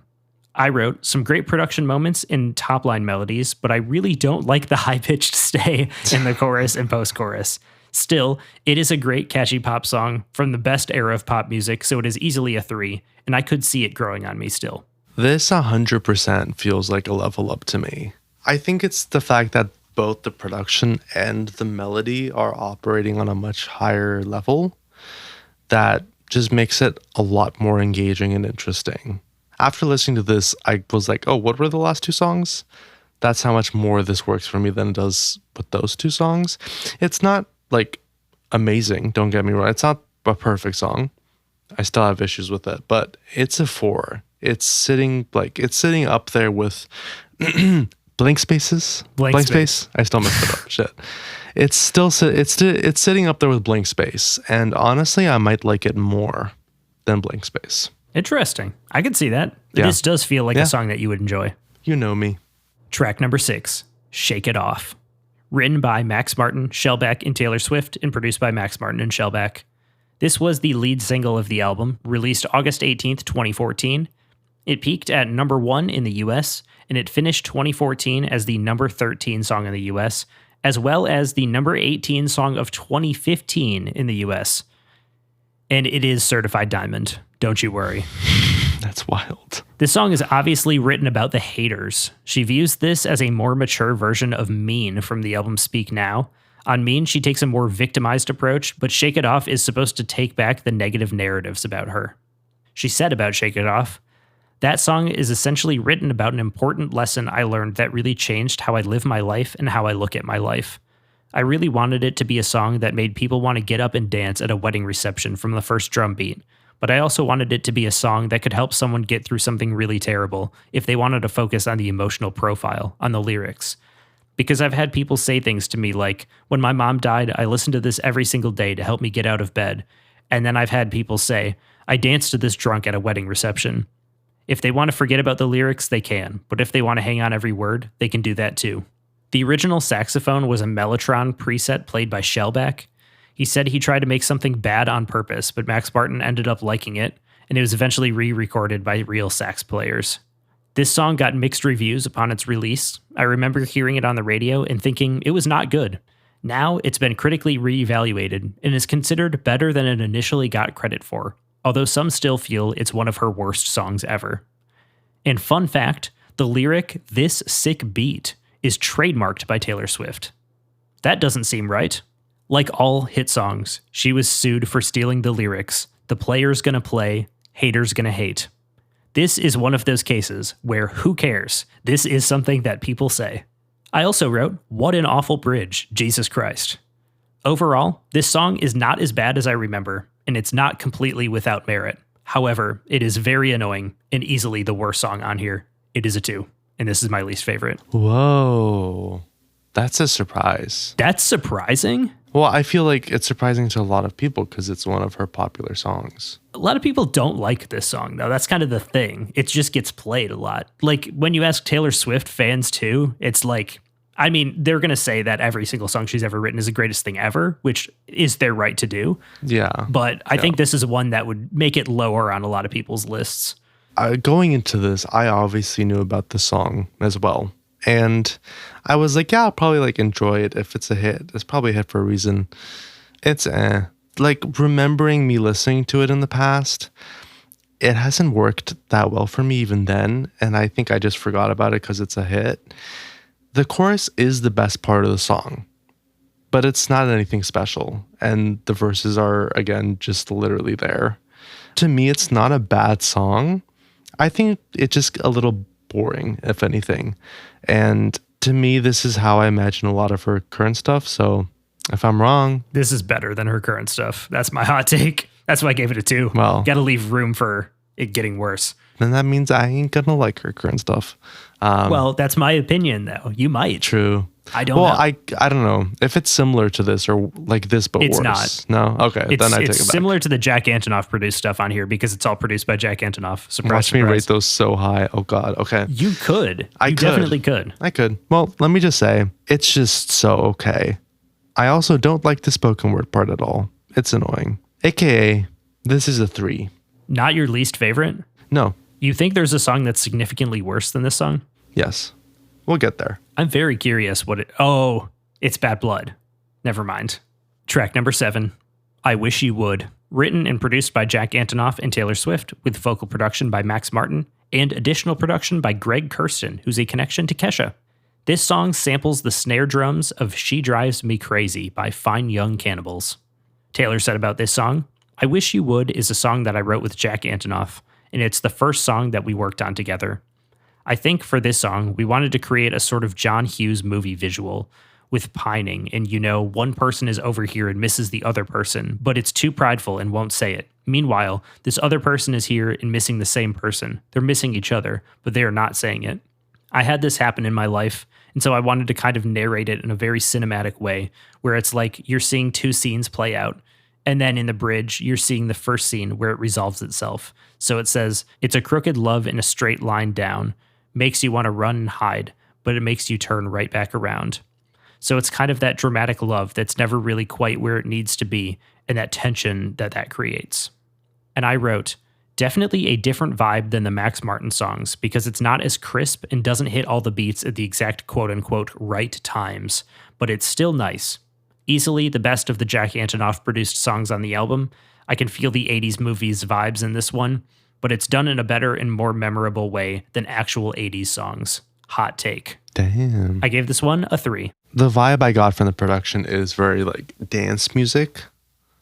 I wrote some great production moments and top-line melodies, but I really don't like the high-pitched stay in the chorus and post-chorus. Still, it is a great catchy pop song from the best era of pop music, so it is easily a 3, and I could see it growing on me still. This 100% feels like a level up to me. I think it's the fact that both the production and the melody are operating on a much higher level that just makes it a lot more engaging and interesting. After listening to this, I was like, oh, what were the last 2 songs? That's how much more this works for me than it does with those 2 songs. It's not like amazing, don't get me wrong. It's not a perfect song. I still have issues with it, but it's a 4. It's sitting up there with Blank Spaces. Blank Space. I still messed it up. Shit. It's sitting up there with Blank Space, and honestly, I might like it more than Blank Space. Interesting. I could see that. Yeah. This does feel like a song that you would enjoy. You know me. Track number 6, Shake It Off. Written by Max Martin, Shellback, and Taylor Swift, and produced by Max Martin and Shellback. This was the lead single of the album, released August 18th, 2014. It peaked at number 1 in the US, and it finished 2014 as the number 13 song in the US, as well as the number 18 song of 2015 in the US. And it is certified diamond. Don't you worry. That's wild. This song is obviously written about the haters. She views this as a more mature version of Mean from the album Speak Now. On Mean, she takes a more victimized approach, but Shake It Off is supposed to take back the negative narratives about her. She said about Shake It Off, "That song is essentially written about an important lesson I learned that really changed how I live my life and how I look at my life. I really wanted it to be a song that made people want to get up and dance at a wedding reception from the first drum beat, but I also wanted it to be a song that could help someone get through something really terrible if they wanted to focus on the emotional profile, on the lyrics. Because I've had people say things to me like, when my mom died, I listened to this every single day to help me get out of bed. And then I've had people say, I danced to this drunk at a wedding reception. If they want to forget about the lyrics, they can, but if they want to hang on every word, they can do that too." The original saxophone was a Mellotron preset played by Shellback. He said he tried to make something bad on purpose, but Max Martin ended up liking it, and it was eventually re-recorded by real sax players. This song got mixed reviews upon its release. I remember hearing it on the radio and thinking it was not good. Now it's been critically re-evaluated and is considered better than it initially got credit for, although some still feel it's one of her worst songs ever. And fun fact, the lyric, "This sick beat," is trademarked by Taylor Swift. That doesn't seem right. Like all hit songs, she was sued for stealing the lyrics, "The player's gonna play, haters gonna hate." This is one of those cases where who cares? This is something that people say. I also wrote, "What an awful bridge, Jesus Christ." Overall, this song is not as bad as I remember, and it's not completely without merit. However, it is very annoying and easily the worst song on here. It is a 2, and this is my least favorite. Whoa. That's a surprise. That's surprising? Well, I feel like it's surprising to a lot of people because it's one of her popular songs. A lot of people don't like this song, though. That's kind of the thing. It just gets played a lot. Like, when you ask Taylor Swift fans, too, it's like, I mean, they're going to say that every single song she's ever written is the greatest thing ever, which is their right to do. Yeah. But I think this is one that would make it lower on a lot of people's lists. Going into this, I obviously knew about the song as well. And I was like, yeah, I'll probably like enjoy it if it's a hit. It's probably a hit for a reason. It's like remembering me listening to it in the past, it hasn't worked that well for me even then. And I think I just forgot about it because it's a hit. The chorus is the best part of the song, but it's not anything special. And the verses are, again, just literally there. To me, it's not a bad song. I think it's just a little boring, if anything. And to me, this is how I imagine a lot of her current stuff. So if I'm wrong, this is better than her current stuff. That's my hot take. That's why I gave it a 2. Well, got to leave room for it getting worse. Then that means I ain't gonna like her current stuff. Well, that's my opinion, though. You might. True. I don't know. I don't know if it's similar to this or like this, but it's worse. Not. No? Okay. Then I take it back. It's similar to the Jack Antonoff produced stuff on here because it's all produced by Jack Antonoff. Surprise, Watch me surprise. rate those so high. Oh, God. Okay. You could. I could. Definitely could. I could. Well, let me just say, it's just so okay. I also don't like the spoken word part at all. It's annoying. AKA, this is a 3. Not your least favorite? No. You think there's a song that's significantly worse than this song? Yes. We'll get there. I'm very curious what it... Oh, it's Bad Blood. Never mind. Track number 7, I Wish You Would. Written and produced by Jack Antonoff and Taylor Swift, with vocal production by Max Martin, and additional production by Greg Kurstin, who's a connection to Kesha. This song samples the snare drums of She Drives Me Crazy by Fine Young Cannibals. Taylor said about this song, I Wish You Would is a song that I wrote with Jack Antonoff, and it's the first song that we worked on together. I think for this song, we wanted to create a sort of John Hughes movie visual with pining, and one person is over here and misses the other person, but it's too prideful and won't say it. Meanwhile, this other person is here and missing the same person. They're missing each other, but they are not saying it. I had this happen in my life, and so I wanted to kind of narrate it in a very cinematic way, where it's like you're seeing 2 scenes play out, and then in the bridge, you're seeing the first scene where it resolves itself. So it says, it's a crooked love in a straight line down, makes you want to run and hide, but it makes you turn right back around. So it's kind of that dramatic love that's never really quite where it needs to be, and that tension that creates. And I wrote, definitely a different vibe than the Max Martin songs, because it's not as crisp and doesn't hit all the beats at the exact quote-unquote right times, but it's still nice. Easily the best of the Jack Antonoff produced songs on the album. I can feel the 80s movies vibes in this one, but it's done in a better and more memorable way than actual 80s songs. Hot take. Damn. I gave this one a 3. The vibe I got from the production is very like dance music.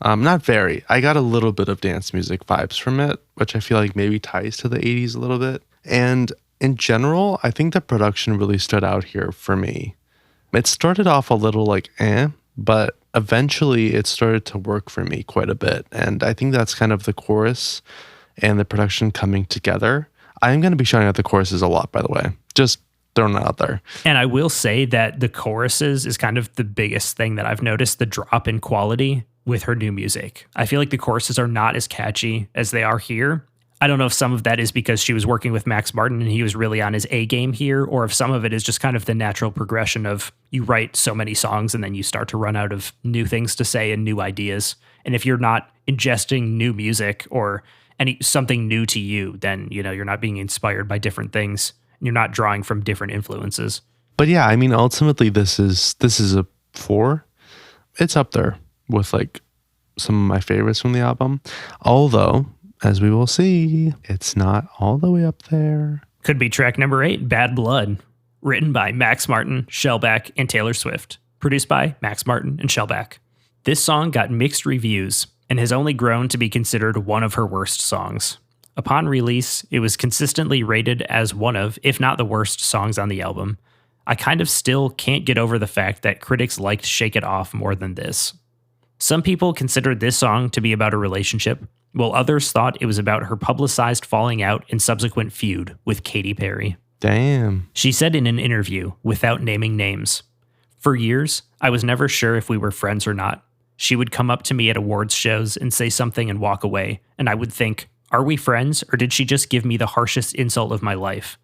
Not very. I got a little bit of dance music vibes from it, which I feel like maybe ties to the 80s a little bit. And in general, I think the production really stood out here for me. It started off a little like but eventually it started to work for me quite a bit. And I think that's kind of the chorus and the production coming together. I'm going to be shouting out the choruses a lot, by the way. Just throwing it out there. And I will say that the choruses is kind of the biggest thing that I've noticed, the drop in quality with her new music. I feel like the choruses are not as catchy as they are here. I don't know if some of that is because she was working with Max Martin and he was really on his A game here, or if some of it is just kind of the natural progression of you write so many songs and then you start to run out of new things to say and new ideas. And if you're not ingesting new music or something new to you, then, you're not being inspired by different things. You're not drawing from different influences. But yeah, I mean, ultimately, this is a 4. It's up there with like some of my favorites from the album. Although, as we will see, it's not all the way up there. Could be track number 8, Bad Blood. Written by Max Martin, Shellback, and Taylor Swift. Produced by Max Martin and Shellback. This song got mixed reviews and has only grown to be considered one of her worst songs. Upon release, it was consistently rated as one of, if not the worst songs on the album. I kind of still can't get over the fact that critics liked Shake It Off more than this. Some people considered this song to be about a relationship, while others thought it was about her publicized falling out and subsequent feud with Katy Perry. Damn. She said in an interview, without naming names, "For years, I was never sure if we were friends or not. She would come up to me at awards shows and say something and walk away, and I would think, are we friends, or did she just give me the harshest insult of my life?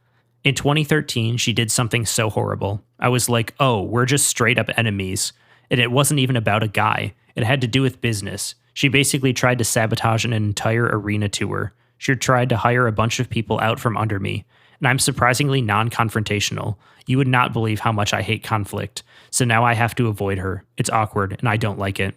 In 2013, she did something so horrible. I was like, oh, we're just straight up enemies. And it wasn't even about a guy. It had to do with business. She basically tried to sabotage an entire arena tour. She tried to hire a bunch of people out from under me. And I'm surprisingly non-confrontational. You would not believe how much I hate conflict. So now I have to avoid her. It's awkward, and I don't like it."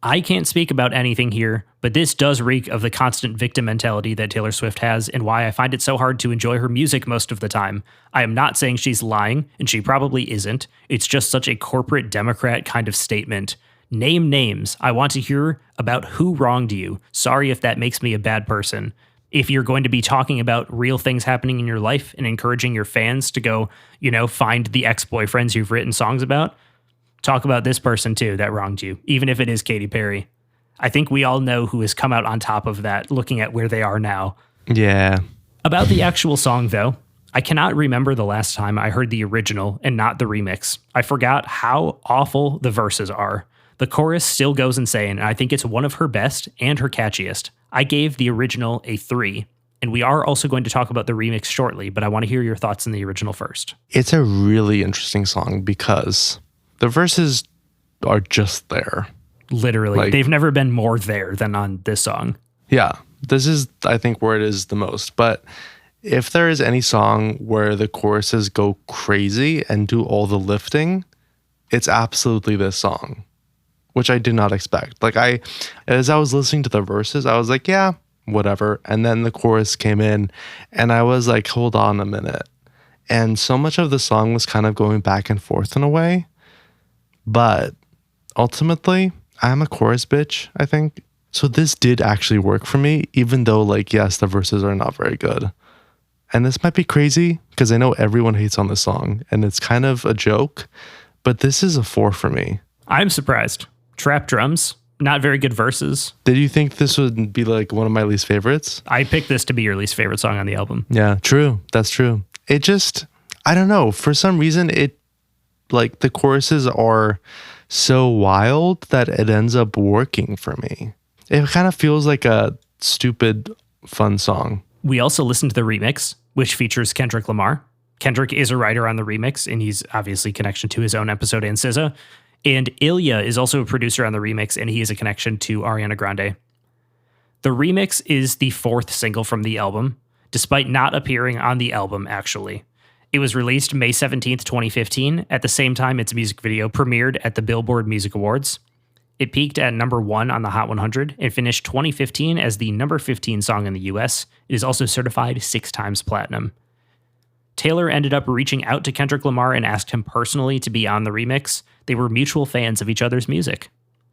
I can't speak about anything here, but this does reek of the constant victim mentality that Taylor Swift has and why I find it so hard to enjoy her music most of the time. I am not saying she's lying, and she probably isn't. It's just such a corporate Democrat kind of statement. Name names. I want to hear about who wronged you. Sorry if that makes me a bad person. If you're going to be talking about real things happening in your life and encouraging your fans to go, find the ex-boyfriends you've written songs about, talk about this person too that wronged you, even if it is Katy Perry. I think we all know who has come out on top of that, looking at where they are now. Yeah. About the actual song, though, I cannot remember the last time I heard the original and not the remix. I forgot how awful the verses are. The chorus still goes insane, and I think it's one of her best and her catchiest. I gave the original a 3, and we are also going to talk about the remix shortly, but I want to hear your thoughts on the original first. It's a really interesting song because the verses are just there. Literally. They've never been more there than on this song. Yeah. This is, I think, where it is the most. But if there is any song where the choruses go crazy and do all the lifting, it's absolutely this song, which I did not expect. As I was listening to the verses, I was like, yeah, whatever. And then the chorus came in and I was like, hold on a minute. And so much of the song was kind of going back and forth in a way. But ultimately, I'm a chorus bitch, I think. So this did actually work for me, even though, yes, the verses are not very good. And this might be crazy because I know everyone hates on this song and it's kind of a joke, but this is a 4 for me. I'm surprised. Trap drums, not very good verses. Did you think this would be one of my least favorites? I picked this to be your least favorite song on the album. Yeah, true. That's true. It just, I don't know. For some reason, the choruses are so wild that it ends up working for me. It kind of feels like a stupid, fun song. We also listened to the remix, which features Kendrick Lamar. Kendrick is a writer on the remix, and he's obviously connection to his own episode and SZA. And Ilya is also a producer on the remix, and he is a connection to Ariana Grande. The remix is the 4th single from the album, despite not appearing on the album, actually. It was released May 17th, 2015, at the same time its music video premiered at the Billboard Music Awards. It peaked at number 1 on the Hot 100 and finished 2015 as the number 15 song in the US. It is also certified 6 times platinum. Taylor ended up reaching out to Kendrick Lamar and asked him personally to be on the remix. They were mutual fans of each other's music.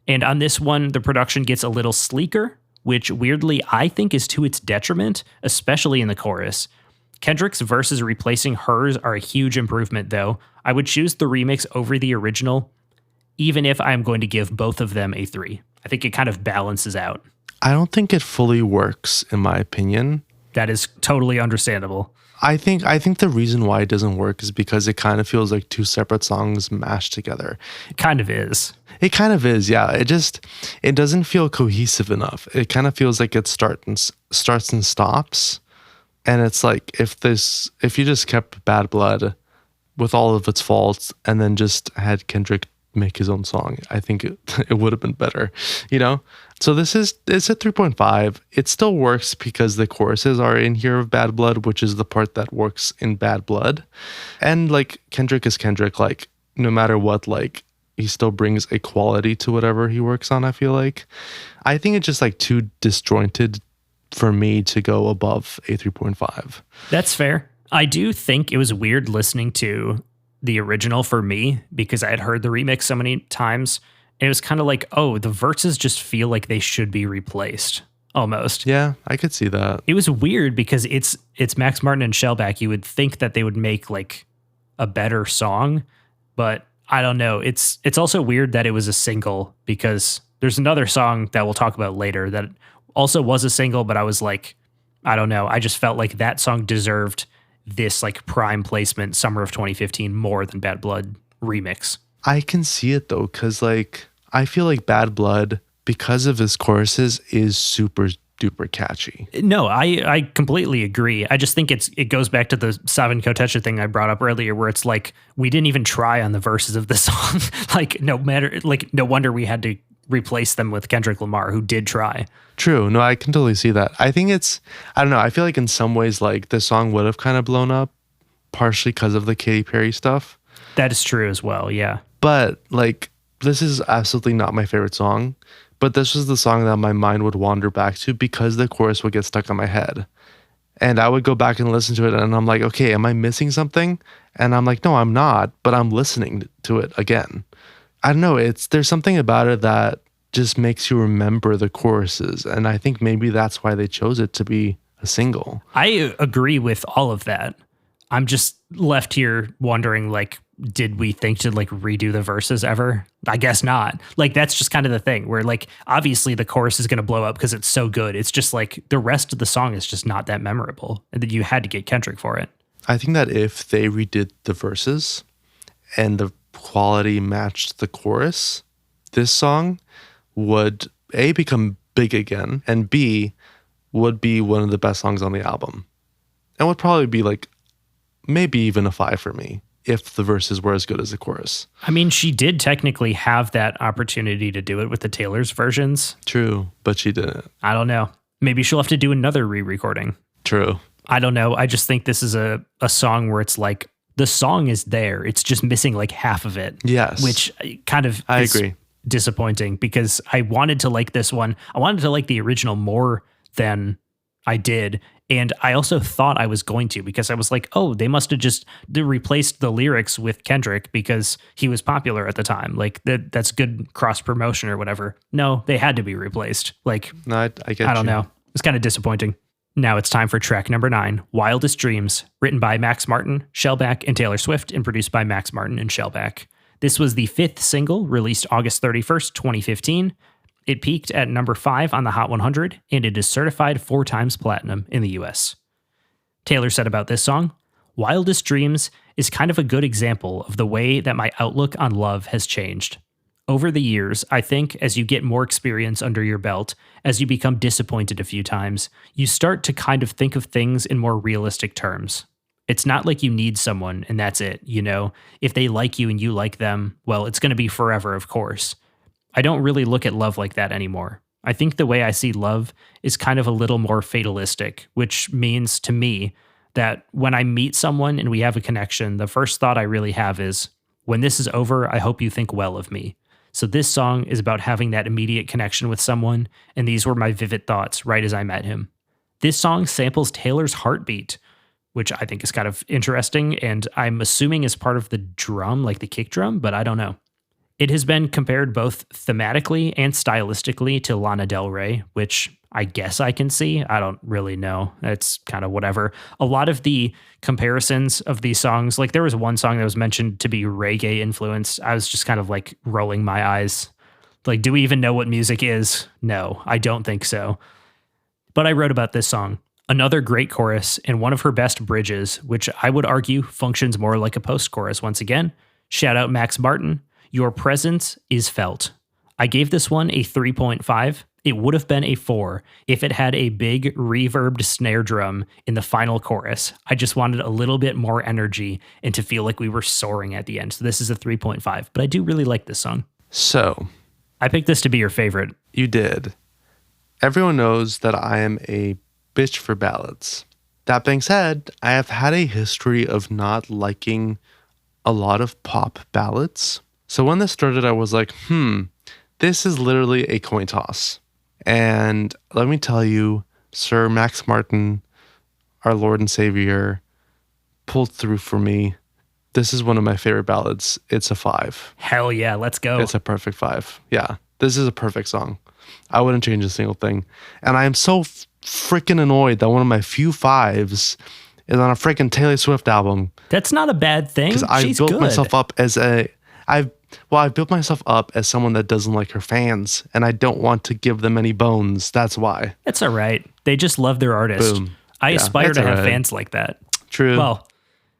And on this one, the production gets a little sleeker, which weirdly I think is to its detriment, especially in the chorus. Kendrick's verses replacing hers are a huge improvement, though. I would choose the remix over the original, even if I'm going to give both of them a 3. I think it kind of balances out. I don't think it fully works, in my opinion. That is totally understandable. I think the reason why it doesn't work is because it kind of feels like two separate songs mashed together. It kind of is. It kind of is, yeah. It doesn't feel cohesive enough. It kind of feels like it starts and stops. And it's like if you just kept Bad Blood with all of its faults and then just had Kendrick make his own song, I think it would have been better, you know? So it's a 3.5. It still works because the choruses are in here of Bad Blood, which is the part that works in Bad Blood. And like Kendrick is Kendrick, like no matter what, like he still brings a quality to whatever he works on, I feel like. I think it's just like too disjointed for me to go above a 3.5. That's fair. I do think it was weird listening to the original for me because I had heard the remix so many times. And it was kind of like, oh, the verses just feel like they should be replaced almost. Yeah, I could see that. It was weird because it's Max Martin and Shellback. You would think that they would make like a better song, but I don't know. It's also weird that it was a single because there's another song that we'll talk about later that also was a single, but I was like, I don't know. I just felt like that song deserved this like prime placement summer of 2015 more than Bad Blood remix. I can see it though, because like I feel like Bad Blood, because of his choruses, is super duper catchy. No, I completely agree. I just think it goes back to the Savin Kotecha thing I brought up earlier, where it's like we didn't even try on the verses of the song. Like no wonder we had to replace them with Kendrick Lamar, who did try. True. No, I can totally see that. I think I don't know. I feel like in some ways, like the song would have kind of blown up partially because of the Katy Perry stuff. That is true as well. Yeah. But like, this is absolutely not my favorite song, but this was the song that my mind would wander back to because the chorus would get stuck in my head. And I would go back and listen to it and I'm like, okay, am I missing something? And I'm like, no, I'm not, but I'm listening to it again. I don't know. There's something about it that just makes you remember the choruses. And I think maybe that's why they chose it to be a single. I agree with all of that. I'm just left here wondering, like, did we think to like redo the verses ever? I guess not. Like, that's just kind of the thing where like, obviously the chorus is going to blow up because it's so good. It's just like the rest of the song is just not that memorable and that you had to get Kendrick for it. I think that if they redid the verses and the quality matched the chorus, this song would A, become big again, and B, would be one of the best songs on the album. And would probably be like maybe even a 5 for me if the verses were as good as the chorus. I mean, she did technically have that opportunity to do it with the Taylor's versions. True, but she didn't. I don't know. Maybe she'll have to do another re-recording. True. I don't know. I just think this is a song where it's like the song is there. It's just missing like half of it. Yes. Which kind of I agree. Disappointing because I wanted to like this one. I wanted to like the original more than I did. And I also thought I was going to because I was like, oh, they must have just replaced the lyrics with Kendrick because he was popular at the time. Like that's good cross promotion or whatever. No, they had to be replaced. Like, no, I get I don't know. It's kind of disappointing. Now it's time for track number 9, Wildest Dreams, written by Max Martin, Shellback, and Taylor Swift, and produced by Max Martin and Shellback. This was the 5th single, released August 31st, 2015. It peaked at number 5 on the Hot 100, and it is certified 4 times platinum in the US. Taylor said about this song, Wildest Dreams is kind of a good example of the way that my outlook on love has changed. Over the years, I think as you get more experience under your belt, as you become disappointed a few times, you start to kind of think of things in more realistic terms. It's not like you need someone and that's it, you know? If they like you and you like them, well, it's going to be forever, of course. I don't really look at love like that anymore. I think the way I see love is kind of a little more fatalistic, which means to me that when I meet someone and we have a connection, the first thought I really have is, when this is over, I hope you think well of me. So this song is about having that immediate connection with someone, and these were my vivid thoughts right as I met him. This song samples Taylor's Heartbeat, which I think is kind of interesting. And I'm assuming is part of the drum, like the kick drum, but I don't know. It has been compared both thematically and stylistically to Lana Del Rey, which I guess I can see. I don't really know. It's kind of whatever. A lot of the comparisons of these songs, like there was one song that was mentioned to be reggae influenced. I was just kind of like rolling my eyes. Like, do we even know what music is? No, I don't think so. But I wrote about this song. Another great chorus and one of her best bridges, which I would argue functions more like a post-chorus once again. Shout out Max Martin. Your presence is felt. I gave this one a 3.5. It would have been a 4 if it had a big reverbed snare drum in the final chorus. I just wanted a little bit more energy and to feel like we were soaring at the end. So this is a 3.5, but I do really like this song. So, I picked this to be your favorite. You did. Everyone knows that I am a bitch for ballads. That being said, I have had a history of not liking a lot of pop ballads. So when this started, I was like, this is literally a coin toss. And let me tell you, Sir Max Martin, our Lord and Savior, pulled through for me. This is one of my favorite ballads. It's a 5. Hell yeah, let's go. It's a perfect 5. Yeah, this is a perfect song. I wouldn't change a single thing. And I am so freaking annoyed that one of my few 5s is on a freaking Taylor Swift album. That's not a bad thing. Because I built myself up as I've built myself up as someone that doesn't like her fans, and I don't want to give them any bones. That's why. That's all right. They just love their artist. Boom. I aspire to have right. fans like that. True. Well,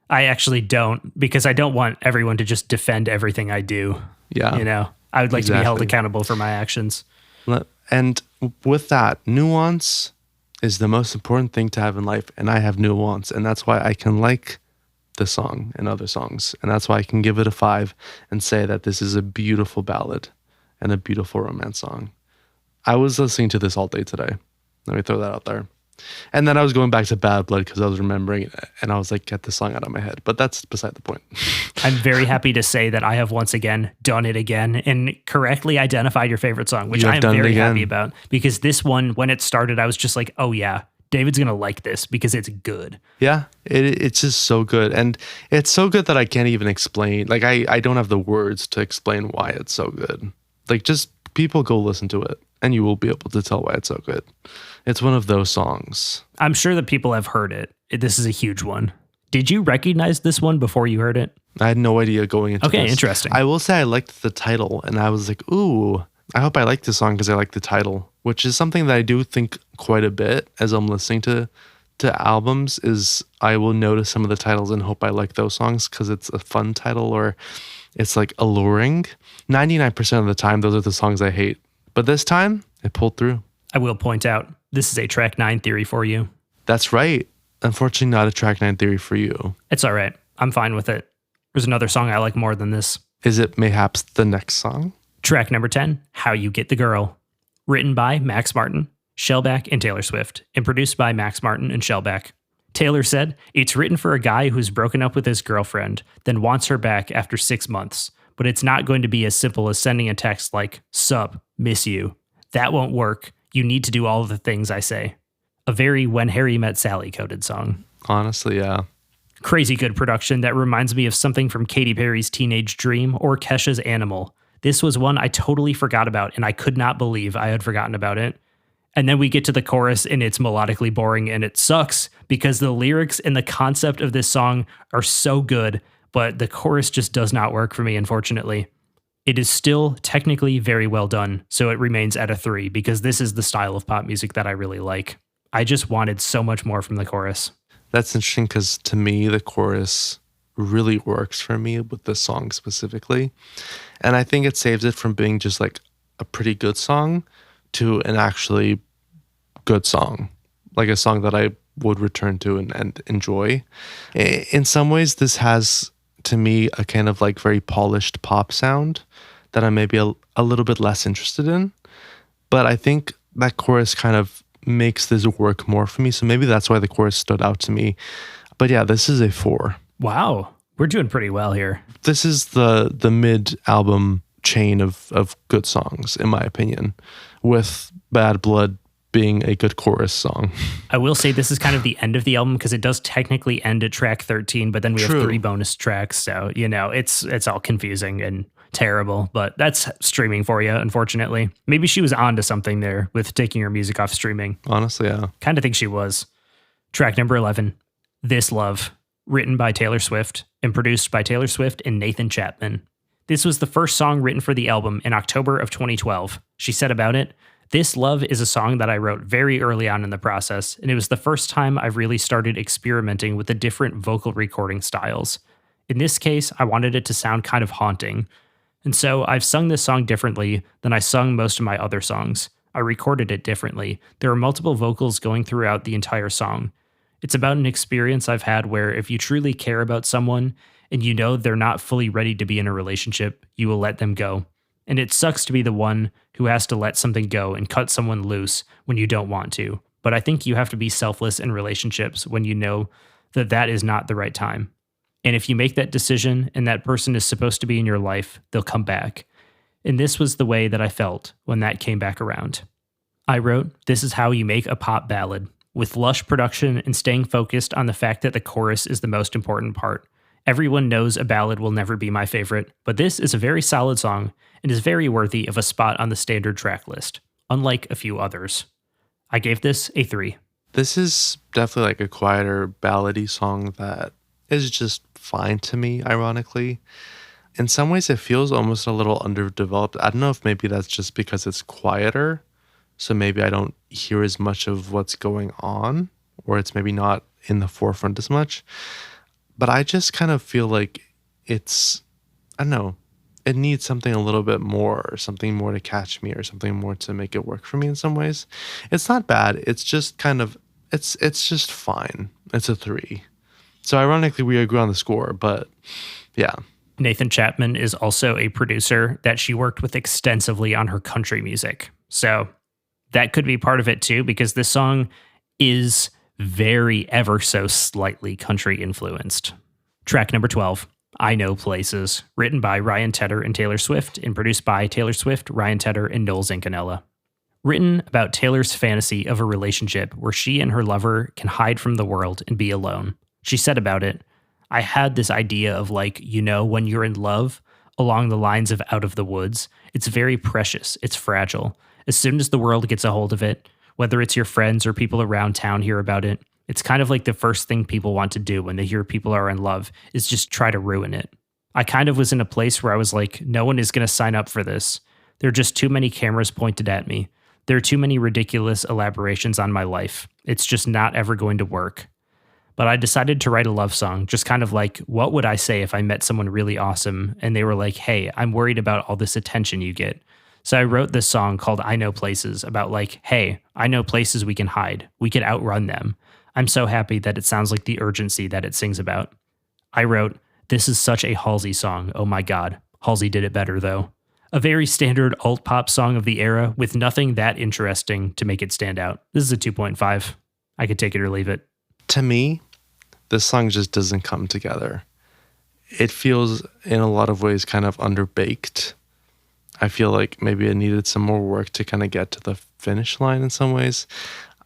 I actually don't, because I don't want everyone to just defend everything I do. Yeah. You know, I would like to be held accountable for my actions. And with that, nuance is the most important thing to have in life, and I have nuance, and that's why I can like this song and other songs, and that's why I can give it a 5 and say that this is a beautiful ballad and a beautiful romance song. I was listening to this all day today. Let me throw that out there. And then I was going back to Bad Blood because I was remembering it, and I was like, get the song out of my head. But that's beside the point. I'm very happy to say that I have once again done it again and correctly identified your favorite song, which I am very happy about, because this one, when it started, I was just like, oh yeah, David's going to like this because it's good. Yeah, it's just so good. And it's so good that I can't even explain. Like, I don't have the words to explain why it's so good. Like, just people go listen to it and you will be able to tell why it's so good. It's one of those songs. I'm sure that people have heard it. This is a huge one. Did you recognize this one before you heard it? I had no idea going into this. Okay, interesting. I will say I liked the title, and I was like, ooh, I hope I like this song because I like the title, which is something that I do think quite a bit as I'm listening to albums, is I will notice some of the titles and hope I like those songs because it's a fun title or it's like alluring. 99% of the time, those are the songs I hate. But this time, it pulled through. I will point out, this is a track 9 theory for you. That's right. Unfortunately, not a track 9 theory for you. It's all right. I'm fine with it. There's another song I like more than this. Is it mayhaps the next song? Track number 10, How You Get the Girl. Written by Max Martin, Shellback, and Taylor Swift, and produced by Max Martin and Shellback. Taylor said, it's written for a guy who's broken up with his girlfriend, then wants her back after 6 months. But it's not going to be as simple as sending a text like, sup, miss you. That won't work. You need to do all of the things I say. A very When Harry Met Sally coded song. Honestly, yeah. Crazy good production that reminds me of something from Katy Perry's Teenage Dream or Kesha's Animal. This was one I totally forgot about, and I could not believe I had forgotten about it. And then we get to the chorus, and it's melodically boring, and it sucks because the lyrics and the concept of this song are so good, but the chorus just does not work for me, unfortunately. It is still technically very well done, so it remains at a 3 because this is the style of pop music that I really like. I just wanted so much more from the chorus. That's interesting because to me, the chorus really works for me with this song specifically. And I think it saves it from being just like a pretty good song to an actually good song, like a song that I would return to and enjoy. In some ways, this has, to me, a kind of like very polished pop sound that I'm maybe a little bit less interested in. But I think that chorus kind of makes this work more for me. So maybe that's why the chorus stood out to me. But yeah, this is a 4. Wow. We're doing pretty well here. This is the mid-album chain of good songs, in my opinion, with Bad Blood being a good chorus song. I will say this is kind of the end of the album because it does technically end at track 13, but then we have 3 bonus tracks. So, it's all confusing and terrible, but that's streaming for you, unfortunately. Maybe she was onto something there with taking her music off streaming. Honestly, yeah. Kind of think she was. Track number 11, This Love, written by Taylor Swift and produced by Taylor Swift and Nathan Chapman. This was the first song written for the album in October of 2012. She said about it, "This Love is a song that I wrote very early on in the process, and it was the first time I've really started experimenting with the different vocal recording styles. In this case, I wanted it to sound kind of haunting. And so I've sung this song differently than I sung most of my other songs. I recorded it differently. There are multiple vocals going throughout the entire song. It's about an experience I've had where if you truly care about someone and you know they're not fully ready to be in a relationship, you will let them go. And it sucks to be the one who has to let something go and cut someone loose when you don't want to. But I think you have to be selfless in relationships when you know that that is not the right time. And if you make that decision and that person is supposed to be in your life, they'll come back. And this was the way that I felt when that came back around. I wrote, this is how you make a pop ballad, with lush production and staying focused on the fact that the chorus is the most important part. Everyone knows a ballad will never be my favorite, but this is a very solid song and is very worthy of a spot on the standard track list, unlike a few others. I gave this a 3. This is definitely like a quieter ballady song that is just fine to me, ironically. In some ways, it feels almost a little underdeveloped. I don't know if maybe that's just because it's quieter, so maybe I don't hear as much of what's going on, or it's maybe not in the forefront as much. But I just kind of feel like it's, I don't know, it needs something a little bit more, or something more to catch me, or something more to make it work for me in some ways. It's not bad. It's just kind of, it's just fine. It's a 3. So ironically, we agree on the score, but yeah. Nathan Chapman is also a producer that she worked with extensively on her country music. So that could be part of it too, because this song is very ever so slightly country influenced. Track number 12, I Know Places, written by Ryan Tedder and Taylor Swift and produced by Taylor Swift, Ryan Tedder, and Noel Zincanella. Written about Taylor's fantasy of a relationship where she and her lover can hide from the world and be alone. She said about it, I had this idea of when you're in love, along the lines of Out of the Woods, it's very precious, it's fragile. As soon as the world gets a hold of it, whether it's your friends or people around town hear about it, it's kind of like the first thing people want to do when they hear people are in love is just try to ruin it. I kind of was in a place where I was like, no one is going to sign up for this. There are just too many cameras pointed at me. There are too many ridiculous elaborations on my life. It's just not ever going to work. But I decided to write a love song, just kind of like, what would I say if I met someone really awesome and they were like, hey, I'm worried about all this attention you get. So I wrote this song called I Know Places about hey, I know places we can hide. We could outrun them. I'm so happy that it sounds like the urgency that it sings about. I wrote, this is such a Halsey song. Oh my God. Halsey did it better though. A very standard alt pop song of the era with nothing that interesting to make it stand out. This is a 2.5. I could take it or leave it. To me, this song just doesn't come together. It feels in a lot of ways kind of underbaked. I feel like maybe it needed some more work to kind of get to the finish line in some ways.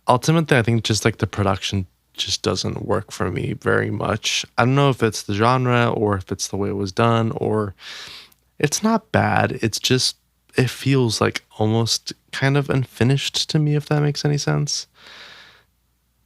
Ultimately, I think just the production just doesn't work for me very much. I don't know if it's the genre or if it's the way it was done, or it's not bad. It's just, it feels like almost kind of unfinished to me, if that makes any sense.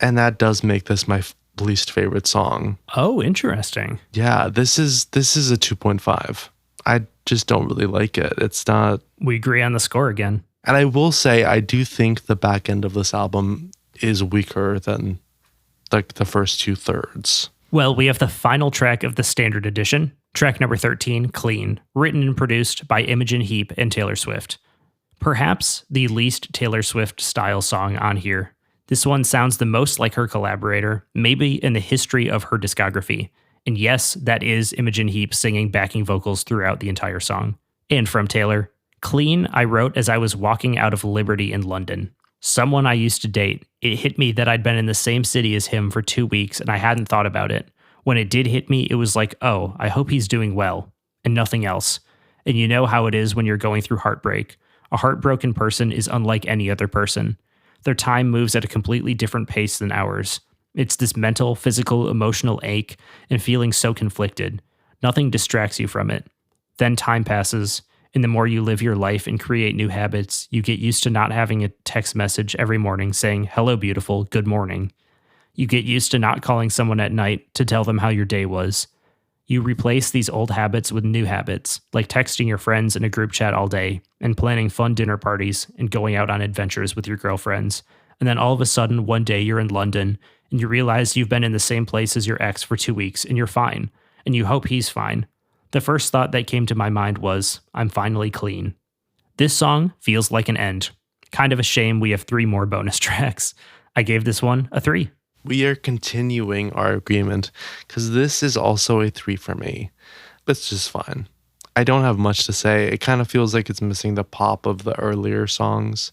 And that does make this my least favorite song. Oh, interesting. Yeah, this is a 2.5. I just don't really like it. It's not... We agree on the score again. And I will say, I do think the back end of this album is weaker than the first 2/3. Well, we have the final track of the standard edition, track number 13, Clean, written and produced by Imogen Heap and Taylor Swift. Perhaps the least Taylor Swift style song on here. This one sounds the most like her collaborator, maybe in the history of her discography. And yes, that is Imogen Heap singing backing vocals throughout the entire song. And from Taylor, Clean, I wrote as I was walking out of Liberty in London. Someone I used to date. It hit me that I'd been in the same city as him for 2 weeks and I hadn't thought about it. When it did hit me, it was like, oh, I hope he's doing well, and nothing else. And you know how it is when you're going through heartbreak. A heartbroken person is unlike any other person. Their time moves at a completely different pace than ours. It's this mental, physical, emotional ache and feeling so conflicted. Nothing distracts you from it. Then time passes, and the more you live your life and create new habits, you get used to not having a text message every morning saying, "Hello, beautiful, good morning." You get used to not calling someone at night to tell them how your day was. You replace these old habits with new habits, like texting your friends in a group chat all day and planning fun dinner parties and going out on adventures with your girlfriends. And then all of a sudden, one day you're in London and you realize you've been in the same place as your ex for 2 weeks and you're fine. And you hope he's fine. The first thought that came to my mind was, I'm finally clean. This song feels like an end. Kind of a shame we have 3 more bonus tracks. I gave this one a 3. We are continuing our agreement because this is also a 3 for me. It's just fine. I don't have much to say. It kind of feels like it's missing the pop of the earlier songs.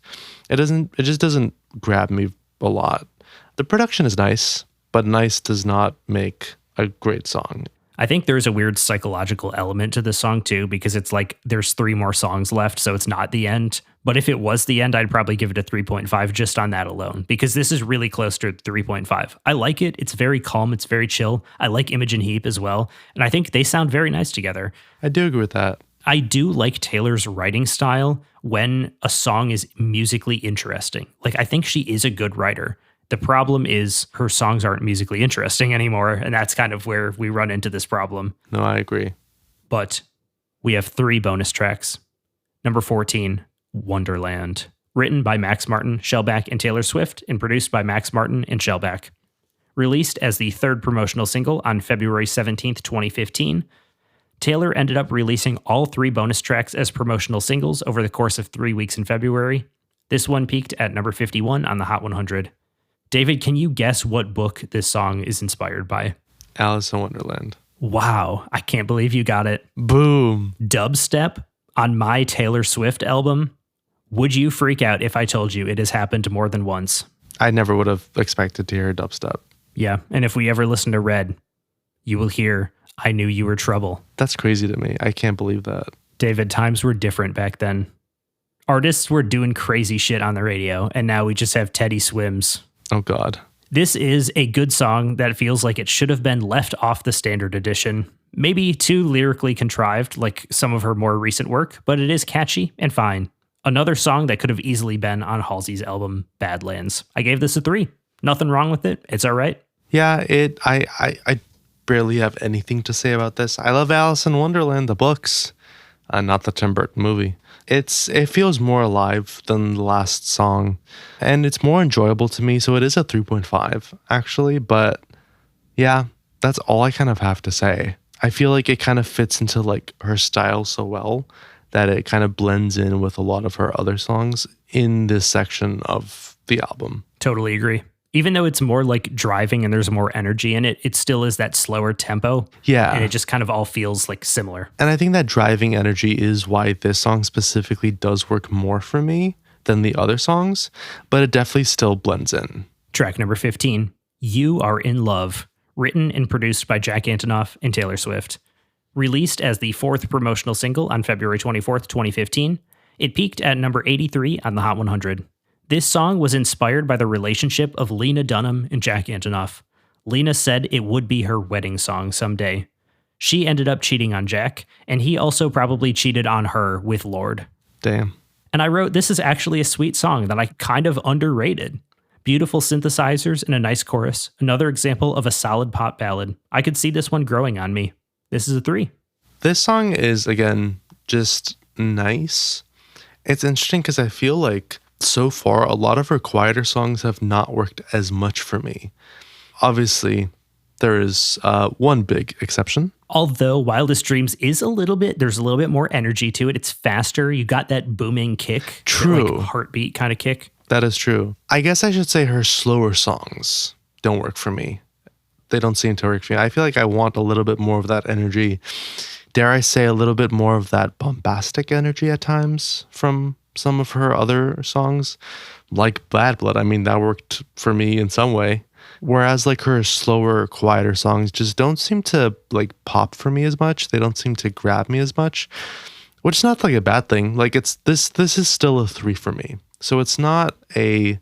It just doesn't grab me a lot. The production is nice, but nice does not make a great song. I think there's a weird psychological element to this song too, because it's like there's 3 more songs left, so it's not the end. But if it was the end, I'd probably give it a 3.5 just on that alone, because this is really close to 3.5. I like it. It's very calm. It's very chill. I like Imogen Heap as well. And I think they sound very nice together. I do agree with that. I do like Taylor's writing style when a song is musically interesting. Like, I think she is a good writer. The problem is her songs aren't musically interesting anymore, and that's kind of where we run into this problem. No, I agree. But we have 3 bonus tracks. Number 14, Wonderland. Written by Max Martin, Shellback, and Taylor Swift, and produced by Max Martin and Shellback. Released as the 3rd promotional single on February 17th, 2015, Taylor ended up releasing all 3 bonus tracks as promotional singles over the course of 3 weeks in February. This one peaked at number 51 on the Hot 100. David, can you guess what book this song is inspired by? Alice in Wonderland. Wow, I can't believe you got it. Boom. Dubstep on my Taylor Swift album. Would you freak out if I told you it has happened more than once? I never would have expected to hear dubstep. Yeah, and if we ever listen to Red, you will hear, I Knew You Were Trouble. That's crazy to me. I can't believe that. David, times were different back then. Artists were doing crazy shit on the radio, and now we just have Teddy Swims. Oh, God. This is a good song that feels like it should have been left off the standard edition. Maybe too lyrically contrived, like some of her more recent work, but it is catchy and fine. Another song that could have easily been on Halsey's album, Badlands. I gave this a 3. Nothing wrong with it. It's all right. Yeah, I barely have anything to say about this. I love Alice in Wonderland, the books, not the Tim Burton movie. It feels more alive than the last song, and it's more enjoyable to me, so it is a 3.5, actually, but yeah, that's all I kind of have to say. I feel like it kind of fits into like her style so well that it kind of blends in with a lot of her other songs in this section of the album. Totally agree. Even though it's more like driving and there's more energy in it, it still is that slower tempo. Yeah. And it just kind of all feels like similar. And I think that driving energy is why this song specifically does work more for me than the other songs, but it definitely still blends in. Track number 15, You Are in Love, written and produced by Jack Antonoff and Taylor Swift. Released as the 4th promotional single on February 24th, 2015, it peaked at number 83 on the Hot 100. This song was inspired by the relationship of Lena Dunham and Jack Antonoff. Lena said it would be her wedding song someday. She ended up cheating on Jack, and he also probably cheated on her with Lorde. Damn. And I wrote, this is actually a sweet song that I kind of underrated. Beautiful synthesizers and a nice chorus. Another example of a solid pop ballad. I could see this one growing on me. This is a 3. This song is, again, just nice. It's interesting because I feel like so far, a lot of her quieter songs have not worked as much for me. Obviously, there is one big exception. Although Wildest Dreams is there's a little bit more energy to it. It's faster. You got that booming kick. True. That, like, heartbeat kind of kick. That is true. I guess I should say her slower songs don't work for me. They don't seem to work for me. I feel like I want a little bit more of that energy. Dare I say a little bit more of that bombastic energy at times from some of her other songs, like Bad Blood. I mean, that worked for me in some way. Whereas like her slower, quieter songs just don't seem to like pop for me as much. They don't seem to grab me as much, which is not like a bad thing. Like this is still a 3 for me. So it's not a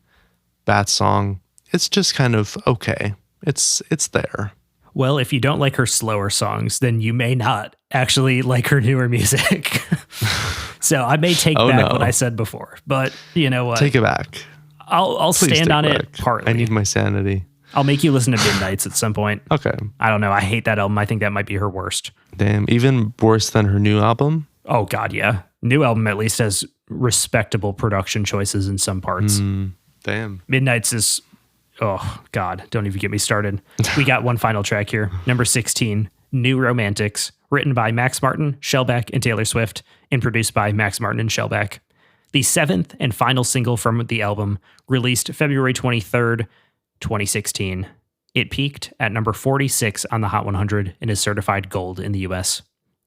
bad song. It's just kind of okay. It's there. Well, if you don't like her slower songs, then you may not actually like her newer music. So I may take back what I said before, but you know what? Take it back. I'll stand on it partly. I need my sanity. I'll make you listen to Midnights at some point. Okay. I don't know. I hate that album. I think that might be her worst. Damn, even worse than her new album? Oh, God, yeah. New album at least has respectable production choices in some parts. Damn. Midnights is, oh, God, don't even get me started. We got one final track here. Number 16, New Romantics, written by Max Martin, Shellback, and Taylor Swift, and produced by Max Martin and Shellback. The seventh and final single from the album, released February 23rd, 2016. It peaked at number 46 on the Hot 100 and is certified gold in the US.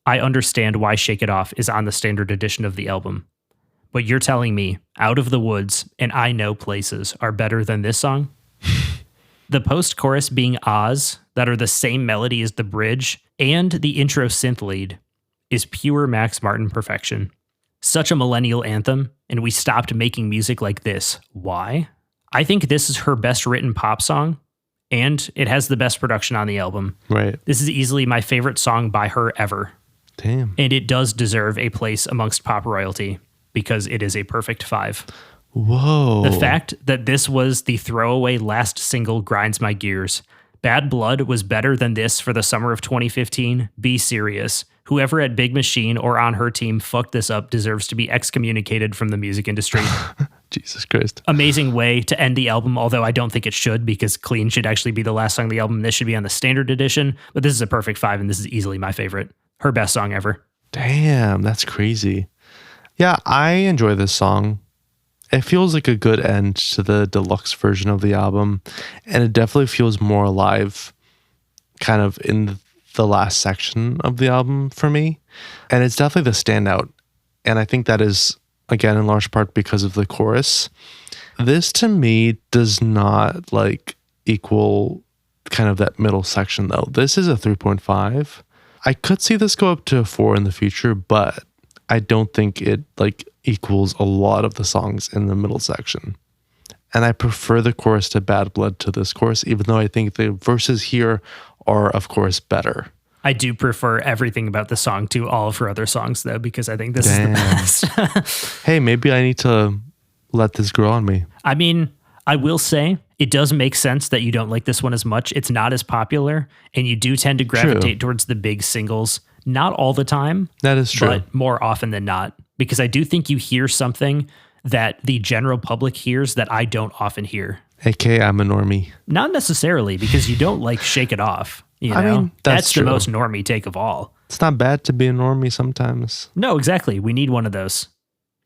I understand why Shake It Off is on the standard edition of the album, but you're telling me Out of the Woods and I Know Places are better than this song? The post-chorus being Oz, that are the same melody as the bridge, and the intro synth lead, is pure Max Martin perfection. Such a millennial anthem, and we stopped making music like this. Why? I think this is her best written pop song, and it has the best production on the album. Right. This is easily my favorite song by her ever. Damn. And it does deserve a place amongst pop royalty because it is a perfect 5. Whoa. The fact that this was the throwaway last single grinds my gears. Bad Blood was better than this for the summer of 2015. Be serious. Whoever at Big Machine or on her team fucked this up deserves to be excommunicated from the music industry. Jesus Christ. Amazing way to end the album, although I don't think it should, because Clean should actually be the last song of the album. This should be on the standard edition, but this is a perfect 5, and this is easily my favorite. Her best song ever. Damn, that's crazy. Yeah, I enjoy this song. It feels like a good end to the deluxe version of the album, and it definitely feels more alive kind of in the last section of the album for me. And it's definitely the standout. And I think that is, again, in large part because of the chorus. This to me does not like equal kind of that middle section though. This is a 3.5. I could see this go up to a 4 in the future, but I don't think it like equals a lot of the songs in the middle section. And I prefer the chorus to Bad Blood to this chorus, even though I think the verses here are, of course, better. I do prefer everything about the song to all of her other songs, though, because I think this is the best. Hey, maybe I need to let this grow on me. I mean, I will say it does make sense that you don't like this one as much. It's not as popular, and you do tend to gravitate towards the big singles. Not all the time. That is true. But more often than not, because I do think you hear something that the general public hears that I don't often hear. AKA I'm a normie. Not necessarily, because you don't like Shake It Off. You know? I mean, that's the true. most normie take of all. It's not bad to be a normie sometimes. No, exactly. We need one of those.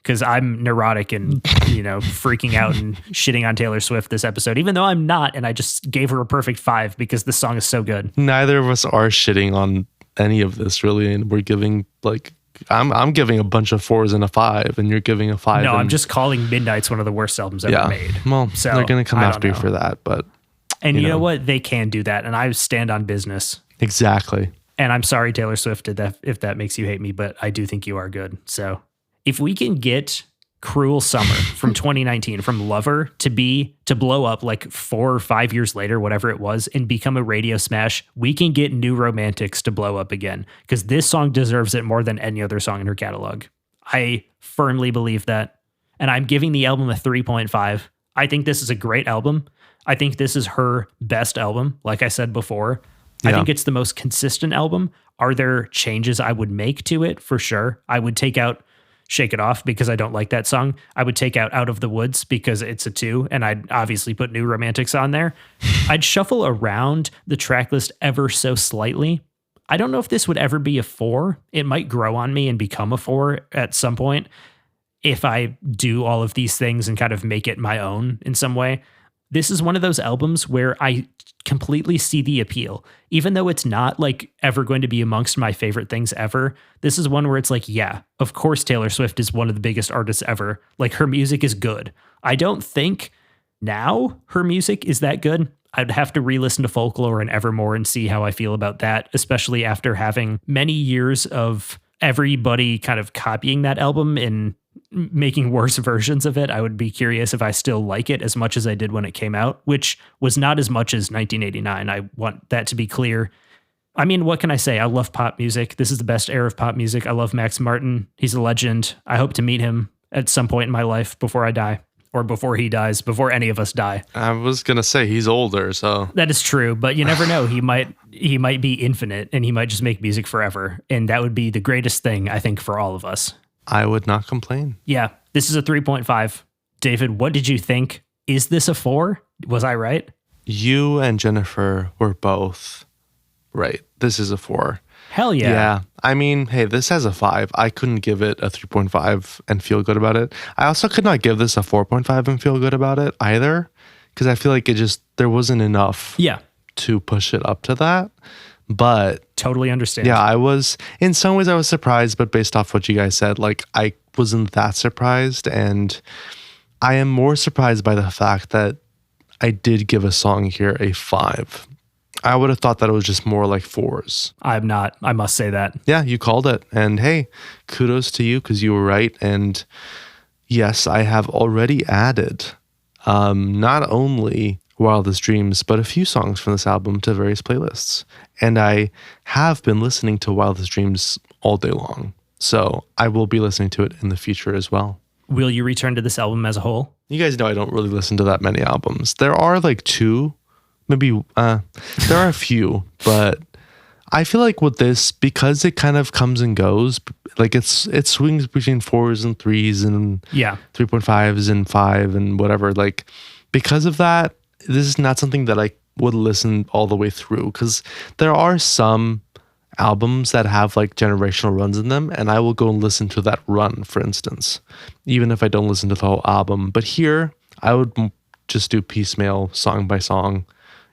Because I'm neurotic and, freaking out and shitting on Taylor Swift this episode, even though I'm not, and I just gave her a perfect 5 because the song is so good. Neither of us are shitting on any of this, really, and we're giving, like, I'm giving a bunch of 4s and a 5, and you're giving a 5. No, I'm just calling Midnight's one of the worst albums ever made. Well, so they're going to come after you for that, but... And you know what? They can do that, and I stand on business. Exactly. And I'm sorry Taylor Swift did that, if that makes you hate me, but I do think you are good. So if we can get Cruel Summer from 2019, from Lover to blow up like 4 or 5 years later, whatever it was, and become a radio smash, we can get New Romantics to blow up again, because this song deserves it more than any other song in her catalog. I firmly believe that. And I'm giving the album a 3.5. I think this is a great album. I think this is her best album, like I said before. I think it's the most consistent album. Are there changes I would make to it? For sure. I would take out Shake It Off because I don't like that song. I would take out of the Woods because it's a 2, and I'd obviously put New Romantics on there. I'd shuffle around the track list ever so slightly. I don't know if this would ever be a 4. It might grow on me and become a 4 at some point if I do all of these things and kind of make it my own in some way. This is one of those albums where I completely see the appeal. Even though it's not like ever going to be amongst my favorite things ever, this is one where it's like, yeah, of course Taylor Swift is one of the biggest artists ever. Like, her music is good. I don't think now her music is that good. I'd have to re-listen to Folklore and Evermore and see how I feel about that, especially after having many years of everybody kind of copying that album and making worse versions of it. I would be curious if I still like it as much as I did when it came out, which was not as much as 1989. I want that to be clear. I mean, what can I say? I love pop music. This is the best era of pop music. I love Max Martin. He's a legend. I hope to meet him at some point in my life before I die, or before he dies, before any of us die. I was going to say he's older, so. That is true, but you never know. He might be infinite, and he might just make music forever. And that would be the greatest thing, I think, for all of us. I would not complain. Yeah, this is a 3.5. David, what did you think? Is this a 4? Was I right? You and Jennifer were both right. This is a 4. Hell yeah. Yeah. I mean, hey, this has a 5. I couldn't give it a 3.5 and feel good about it. I also could not give this a 4.5 and feel good about it either, because I feel like there wasn't enough to push it up to that. But totally understand. Yeah, in some ways I was surprised, but based off what you guys said, like I wasn't that surprised. And I am more surprised by the fact that I did give a song here a 5. I would have thought that it was just more like 4s. I'm not. I must say that. Yeah, you called it. And hey, kudos to you because you were right. And yes, I have already added not only Wildest Dreams, but a few songs from this album to various playlists. And I have been listening to Wildest Dreams all day long. So I will be listening to it in the future as well. Will you return to this album as a whole? You guys know I don't really listen to that many albums. There are like 2. Maybe there are a few, but I feel like with this, because it kind of comes and goes, like it swings between 4s and 3s and 3.5s and 5 and whatever. Like because of that, this is not something that I would listen all the way through, because there are some albums that have like generational runs in them, and I will go and listen to that run, for instance, even if I don't listen to the whole album. But here, I would just do piecemeal, song by song,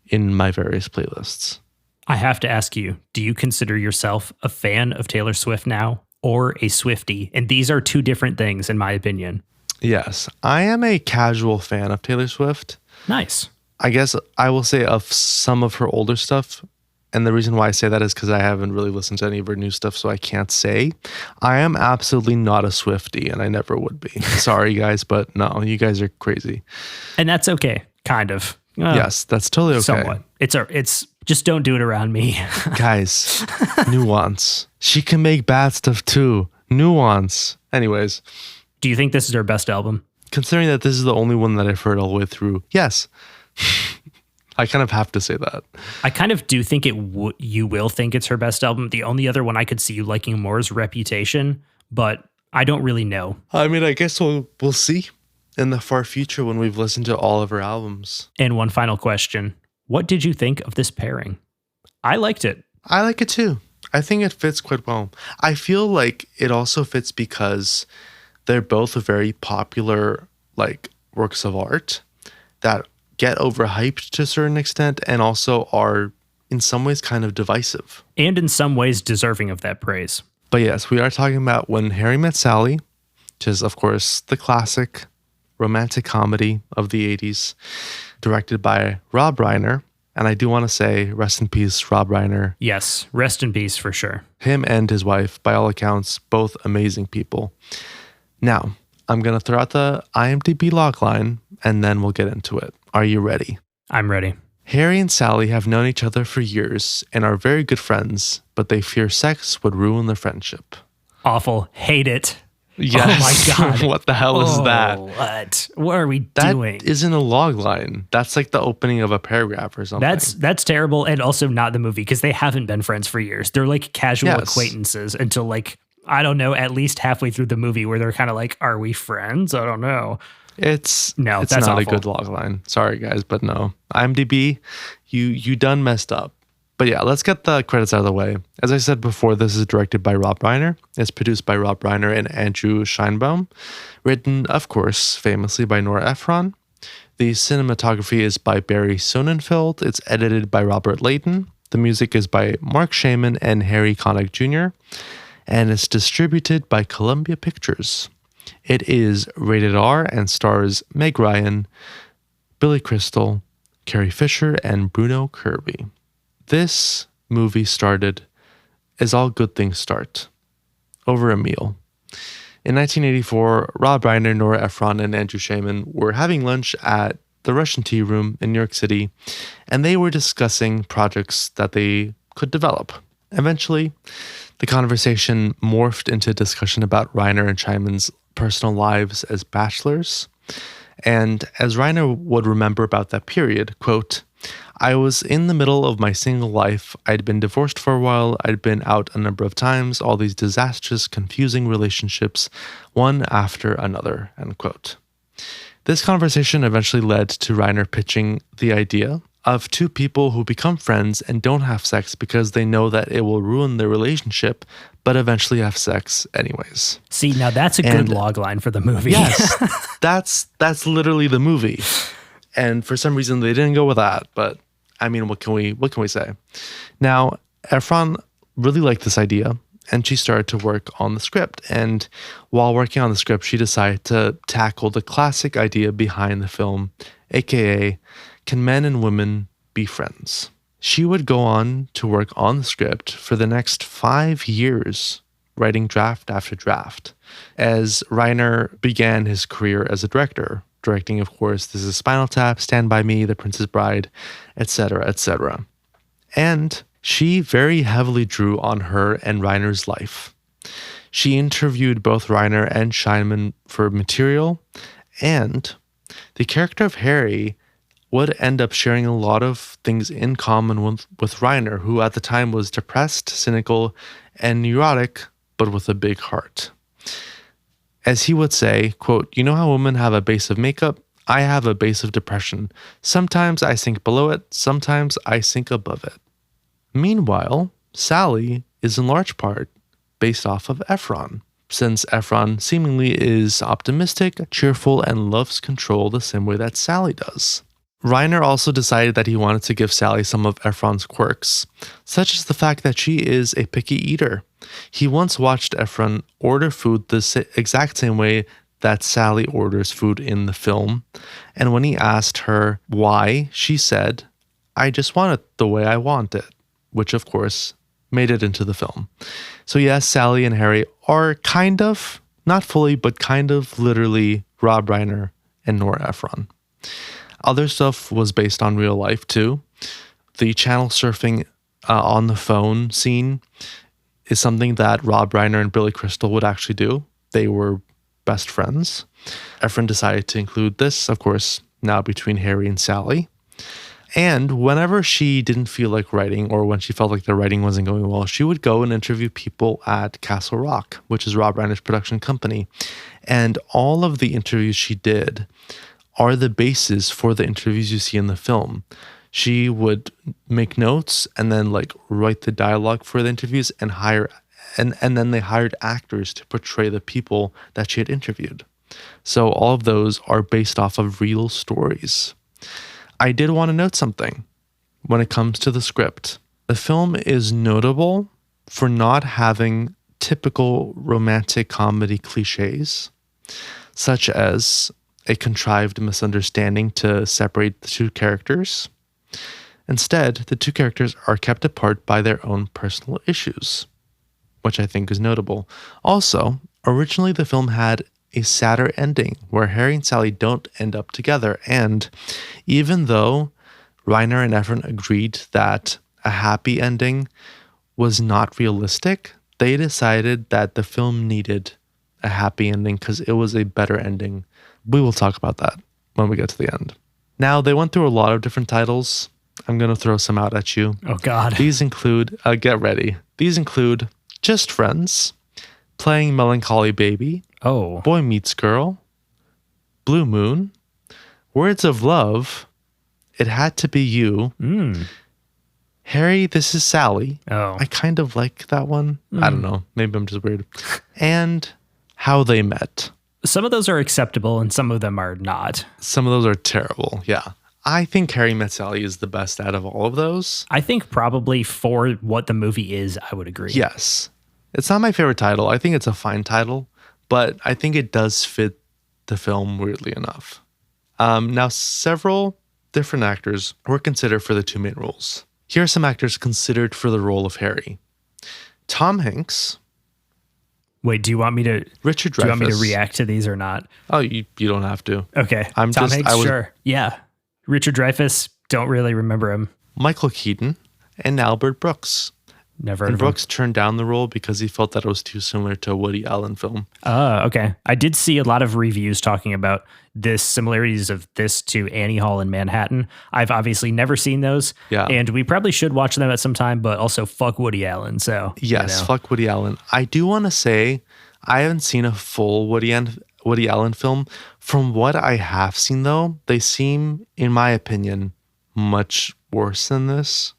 in my various playlists. I have to ask you, do you consider yourself a fan of Taylor Swift now, or a Swiftie? And these are 2 different things, in my opinion. Yes, I am a casual fan of Taylor Swift. Nice. I guess I will say of some of her older stuff. And the reason why I say that is because I haven't really listened to any of her new stuff, so I can't say. I am absolutely not a Swiftie, and I never would be. Sorry, guys, but no, you guys are crazy. And that's okay, kind of. Yes, that's totally okay. Somewhat. It's just don't do it around me. Guys, nuance. She can make bad stuff too. Nuance. Anyways. Do you think this is her best album? Considering that this is the only one that I've heard all the way through, yes. I kind of have to say that. I kind of do think you will think it's her best album. The only other one I could see you liking more is Reputation, but I don't really know. I mean, I guess we'll see in the far future when we've listened to all of her albums. And one final question. What did you think of this pairing? I liked it. I like it too. I think it fits quite well. I feel like it also fits because they're both very popular like works of art that get overhyped to a certain extent and also are in some ways kind of divisive. And in some ways deserving of that praise. But yes, we are talking about When Harry Met Sally, which is of course the classic romantic comedy of the 80s, directed by Rob Reiner. And I do want to say, rest in peace, Rob Reiner. Yes, rest in peace for sure. Him and his wife, by all accounts, both amazing people. Now, I'm going to throw out the IMDb logline, and then we'll get into it. Are you ready? I'm ready. Harry and Sally have known each other for years and are very good friends, but they fear sex would ruin their friendship. Awful. Hate it. Yes. Oh my God. What the hell is that? What are we doing? That isn't a log line. That's like the opening of a paragraph or something. That's terrible, and also not the movie, because they haven't been friends for years. They're like casual acquaintances until like, I don't know, at least halfway through the movie where they're kind of like, are we friends? I don't know. It's that's not awful. A good log line. Sorry guys, but no. IMDb, you done messed up. But yeah, let's get the credits out of the way. As I said before, this is directed by Rob Reiner. It's produced by Rob Reiner and Andrew Scheinbaum. Written, of course, famously by Nora Ephron. The cinematography is by Barry Sonnenfeld. It's edited by Robert Layton. The music is by Mark Shaman and Harry Connick Jr. And it's distributed by Columbia Pictures. It is rated R and stars Meg Ryan, Billy Crystal, Carrie Fisher, and Bruno Kirby. This movie started as all good things start, over a meal. In 1984, Rob Reiner, Nora Ephron, and Andrew Shaman were having lunch at the Russian Tea Room in New York City, and they were discussing projects that they could develop. Eventually, the conversation morphed into a discussion about Reiner and Shaman's personal lives as bachelors. And as Reiner would remember about that period, quote, I was in the middle of my single life. I'd been divorced for a while. I'd been out a number of times. All these disastrous, confusing relationships, one after another, end quote. This conversation eventually led to Reiner pitching the idea of two people who become friends and don't have sex because they know that it will ruin their relationship, but eventually have sex anyways. See, now that's a good log line for the movie. Yes, that's literally the movie. And for some reason they didn't go with that, but I mean, what can we say? Now, Ephron really liked this idea, and she started to work on the script. And while working on the script, she decided to tackle the classic idea behind the film, aka, can men and women be friends? She would go on to work on the script for the next 5 years, writing draft after draft, as Reiner began his career as a director, directing, of course, This Is Spinal Tap, Stand By Me, The Princess Bride, etc., etc. And she very heavily drew on her and Reiner's life. She interviewed both Reiner and Shaman for material, and the character of Harry would end up sharing a lot of things in common with Reiner, who at the time was depressed, cynical, and neurotic, but with a big heart. As he would say, quote, you know how women have a base of makeup? I have a base of depression. Sometimes I sink below it, sometimes I sink above it. Meanwhile, Sally is in large part based off of Ephron, since Ephron seemingly is optimistic, cheerful, and loves control the same way that Sally does. Reiner also decided that he wanted to give Sally some of Ephron's quirks, such as the fact that she is a picky eater. He once watched Ephron order food the exact same way that Sally orders food in the film, and when he asked her why, she said, I just want it the way I want it, which of course made it into the film. So yes, Sally and Harry are kind of, not fully, but kind of literally Rob Reiner and Nora Ephron. Other stuff was based on real life too. The channel surfing on the phone scene is something that Rob Reiner and Billy Crystal would actually do. They were best friends. Ephron decided to include this, of course, now between Harry and Sally. And whenever she didn't feel like writing, or when she felt like the writing wasn't going well, she would go and interview people at Castle Rock, which is Rob Reiner's production company. And all of the interviews she did are the basis for the interviews you see in the film. She would make notes and then write the dialogue for the interviews and hire, and then they hired actors to portray the people that she had interviewed. So all of those are based off of real stories. I did want to note something when it comes to the script. The film is notable for not having typical romantic comedy cliches, such as a contrived misunderstanding to separate the two characters. Instead, the two characters are kept apart by their own personal issues, which I think is notable. Also, originally the film had a sadder ending where Harry and Sally don't end up together, and even though Reiner and Ephron agreed that a happy ending was not realistic, they decided that the film needed a happy ending because it was a better ending. We will talk about that when we get to the end. Now, they went through a lot of different titles. I'm going to throw some out at you. Oh, God. These include, get ready. These include Just Friends, Playing Melancholy Baby, Oh, Boy Meets Girl, Blue Moon, Words of Love, It Had to Be You, Harry, This Is Sally. Oh. I kind of like that one. I don't know. Maybe I'm just weird. And How They Met. Some of those are acceptable and some of them are not. Some of those are terrible. Yeah. I think Harry Met Sally is the best out of all of those. I think probably for what the movie is, I would agree. Yes. It's not my favorite title. I think it's a fine title, but I think it does fit the film weirdly enough. Now, several different actors were considered for the two main roles. Here are some actors considered for the role of Harry. Tom Hanks. Wait, do you want me to Richard Dreyfuss. Do you want me to react to these or not? Oh, you don't have to. Okay. Tom Hanks, sure. Yeah. Richard Dreyfuss, don't really remember him. Michael Keaton and Albert Brooks. Never heard And of him. Brooks turned down the role because he felt that it was too similar to a Woody Allen film. Oh, okay. I did see a lot of reviews talking about the similarities of this to Annie Hall in Manhattan. I've obviously never seen those. Yeah. And we probably should watch them at some time, but also fuck Woody Allen. So, Yes, fuck Woody Allen. I do want to say I haven't seen a full Woody Allen film. From what I have seen, though, they seem, in my opinion, much worse than this.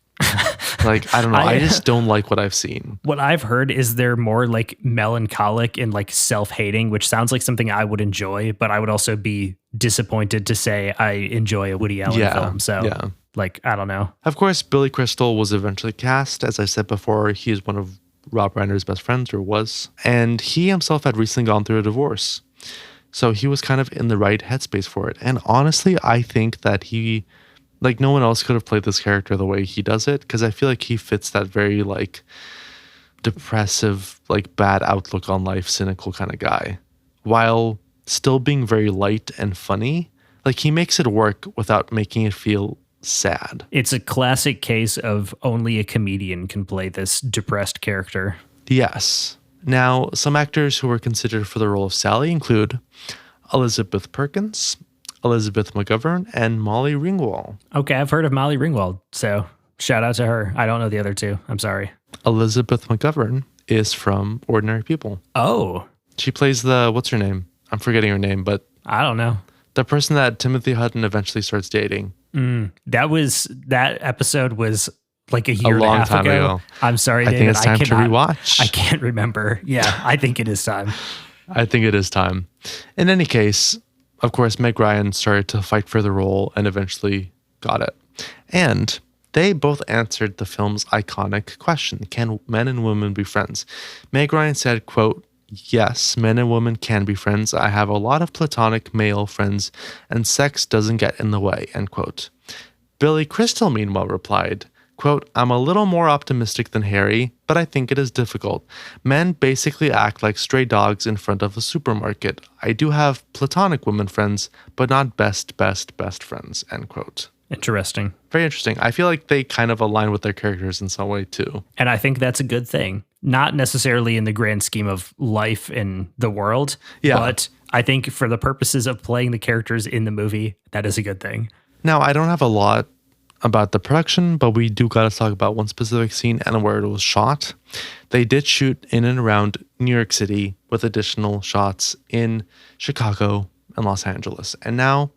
Like, I don't know. I just don't like what I've seen. What I've heard is they're more like melancholic and like self-hating, which sounds like something I would enjoy, but I would also be disappointed to say I enjoy a Woody Allen film. So, like, I don't know. Of course, Billy Crystal was eventually cast. As I said before, he is one of Rob Reiner's best friends, or was. And he himself had recently gone through a divorce. So he was kind of in the right headspace for it. And honestly, I think that he... like, no one else could have played this character the way he does it, because I feel like he fits that very, like, depressive, like, bad outlook on life, cynical kind of guy, while still being very light and funny. Like, he makes it work without making it feel sad. It's a classic case of only a comedian can play this depressed character. Yes. Now, some actors who were considered for the role of Sally include Elizabeth Perkins, Elizabeth McGovern, and Molly Ringwald. Okay, I've heard of Molly Ringwald, so shout out to her. I don't know the other two. I'm sorry. Elizabeth McGovern is from Ordinary People. Oh. She plays what's her name? I'm forgetting her name, but... I don't know. The person that Timothy Hutton eventually starts dating. That episode was like a year and a half ago. I'm sorry, David. I think it's time to rewatch. I can't remember. Yeah, I think it is time. I think it is time. In any case... of course, Meg Ryan started to fight for the role and eventually got it. And they both answered the film's iconic question, can men and women be friends? Meg Ryan said, quote, yes, men and women can be friends. I have a lot of platonic male friends and sex doesn't get in the way, end quote. Billy Crystal, meanwhile, replied, quote, I'm a little more optimistic than Harry, but I think it is difficult. Men basically act like stray dogs in front of a supermarket. I do have platonic women friends, but not best friends, end quote. Interesting. Very interesting. I feel like they kind of align with their characters in some way too. And I think that's a good thing. Not necessarily in the grand scheme of life in the world, but I think for the purposes of playing the characters in the movie, that is a good thing. Now, I don't have a lot about the production, but we do got to talk about one specific scene and where it was shot. They did shoot in and around New York City with additional shots in Chicago and Los Angeles. And now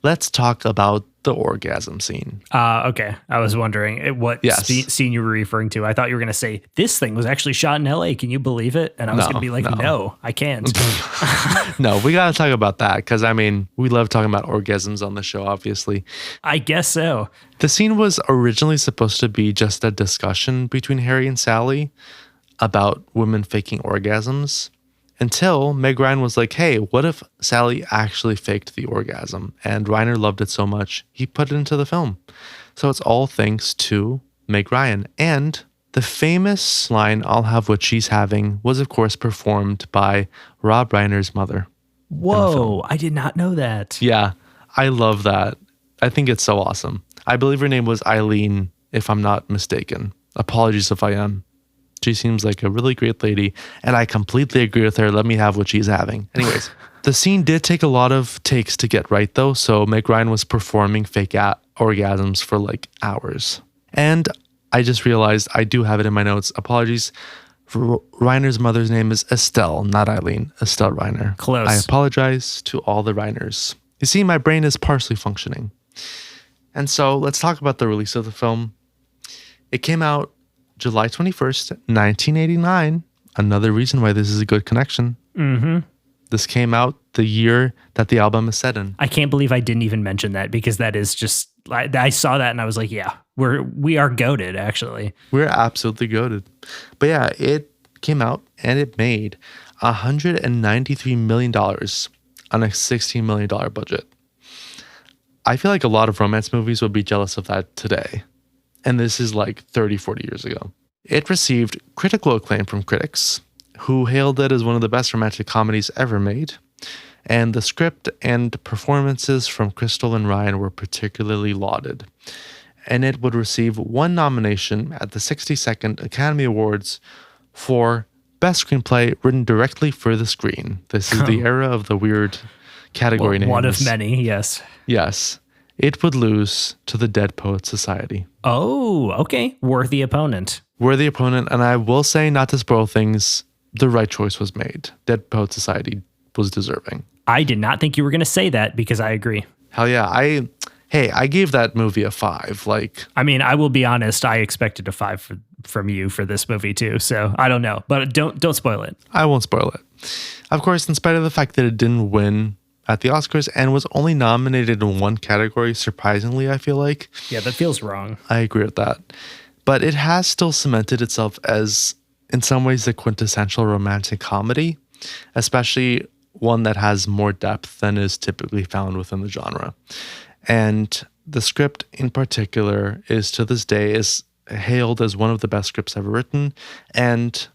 let's talk about the orgasm scene. Okay. I was wondering what scene you were referring to. I thought you were going to say, this thing was actually shot in LA. Can you believe it? And I was going to be like, no, I can't. No, we got to talk about that because, I mean, we love talking about orgasms on the show, obviously. I guess so. The scene was originally supposed to be just a discussion between Harry and Sally about women faking orgasms. Until Meg Ryan was like, hey, what if Sally actually faked the orgasm? And Reiner loved it so much, he put it into the film. So it's all thanks to Meg Ryan. And the famous line, I'll have what she's having, was of course performed by Rob Reiner's mother. Whoa, I did not know that. Yeah, I love that. I think it's so awesome. I believe her name was Eileen, if I'm not mistaken. Apologies if I am. She seems like a really great lady, and I completely agree with her. Let me have what she's having. Anyways, the scene did take a lot of takes to get right, though, so Meg Ryan was performing fake orgasms for like hours. And I just realized I do have it in my notes. Apologies. Reiner's mother's name is Estelle, not Eileen. Estelle Reiner. Close. I apologize to all the Reiners. You see, my brain is partially functioning. And so let's talk about the release of the film. It came out July 21st, 1989. Another reason why this is a good connection. Mm-hmm. This came out the year that the album is set in. I can't believe I didn't even mention that because that is just, I saw that and I was like, yeah, we are goated, actually. We're absolutely goated. But yeah, it came out and it made $193 million on a $16 million budget. I feel like a lot of romance movies would be jealous of that today. And this is like 30, 40 years ago. It received critical acclaim from critics who hailed it as one of the best romantic comedies ever made. And the script and performances from Crystal and Ryan were particularly lauded. And it would receive one nomination at the 62nd Academy Awards for Best Screenplay written directly for the screen. This is the era of the weird category names. One of many, yes. Yes. It would lose to the Dead Poets Society. Oh, okay. Worthy opponent. Worthy opponent, and I will say, not to spoil things, the right choice was made. Dead Poets Society was deserving. I did not think you were going to say that because I agree. Hell yeah. I gave that movie a 5. I mean, I will be honest, I expected a 5 from you for this movie too. So I don't know, but don't spoil it. I won't spoil it. Of course, in spite of the fact that it didn't win at the Oscars and was only nominated in one category, surprisingly, I feel like. Yeah, that feels wrong. I agree with that. But it has still cemented itself as, in some ways, the quintessential romantic comedy, especially one that has more depth than is typically found within the genre. And the script in particular is, to this day, is hailed as one of the best scripts ever written and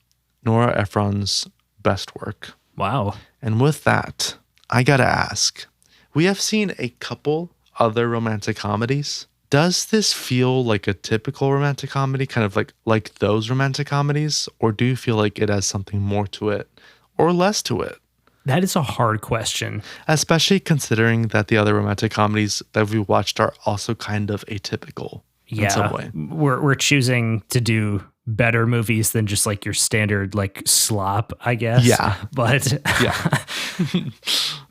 Nora Ephron's best work. Wow. And with that, I gotta ask, we have seen a couple other romantic comedies. Does this feel like a typical romantic comedy, kind of like those romantic comedies? Or do you feel like it has something more to it or less to it? That is a hard question. Especially considering that the other romantic comedies that we watched are also kind of atypical in some way. We're choosing to do better movies than just like your standard like slop, I guess. Yeah. But Yeah.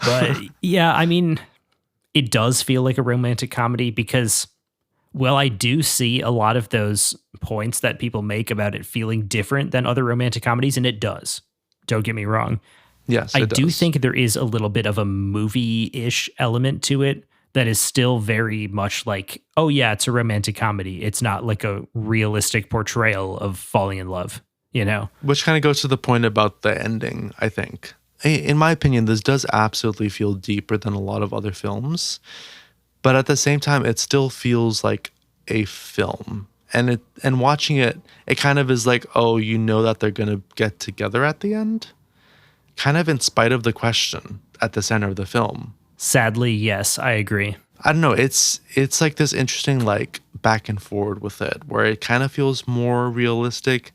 but yeah, I mean, it does feel like a romantic comedy because, well, I do see a lot of those points that people make about it feeling different than other romantic comedies, and it does. Don't get me wrong. Yes, I do think there is a little bit of a movie-ish element to it that is still very much like, oh yeah, it's a romantic comedy. It's not like a realistic portrayal of falling in love, you know? Which kind of goes to the point about the ending, I think. In my opinion, this does absolutely feel deeper than a lot of other films. But at the same time, it still feels like a film. And watching it, it kind of is like, oh, you know that they're going to get together at the end? Kind of in spite of the question at the center of the film. Sadly, yes, I agree. I don't know. It's like this interesting like back and forward with it, where it kind of feels more realistic,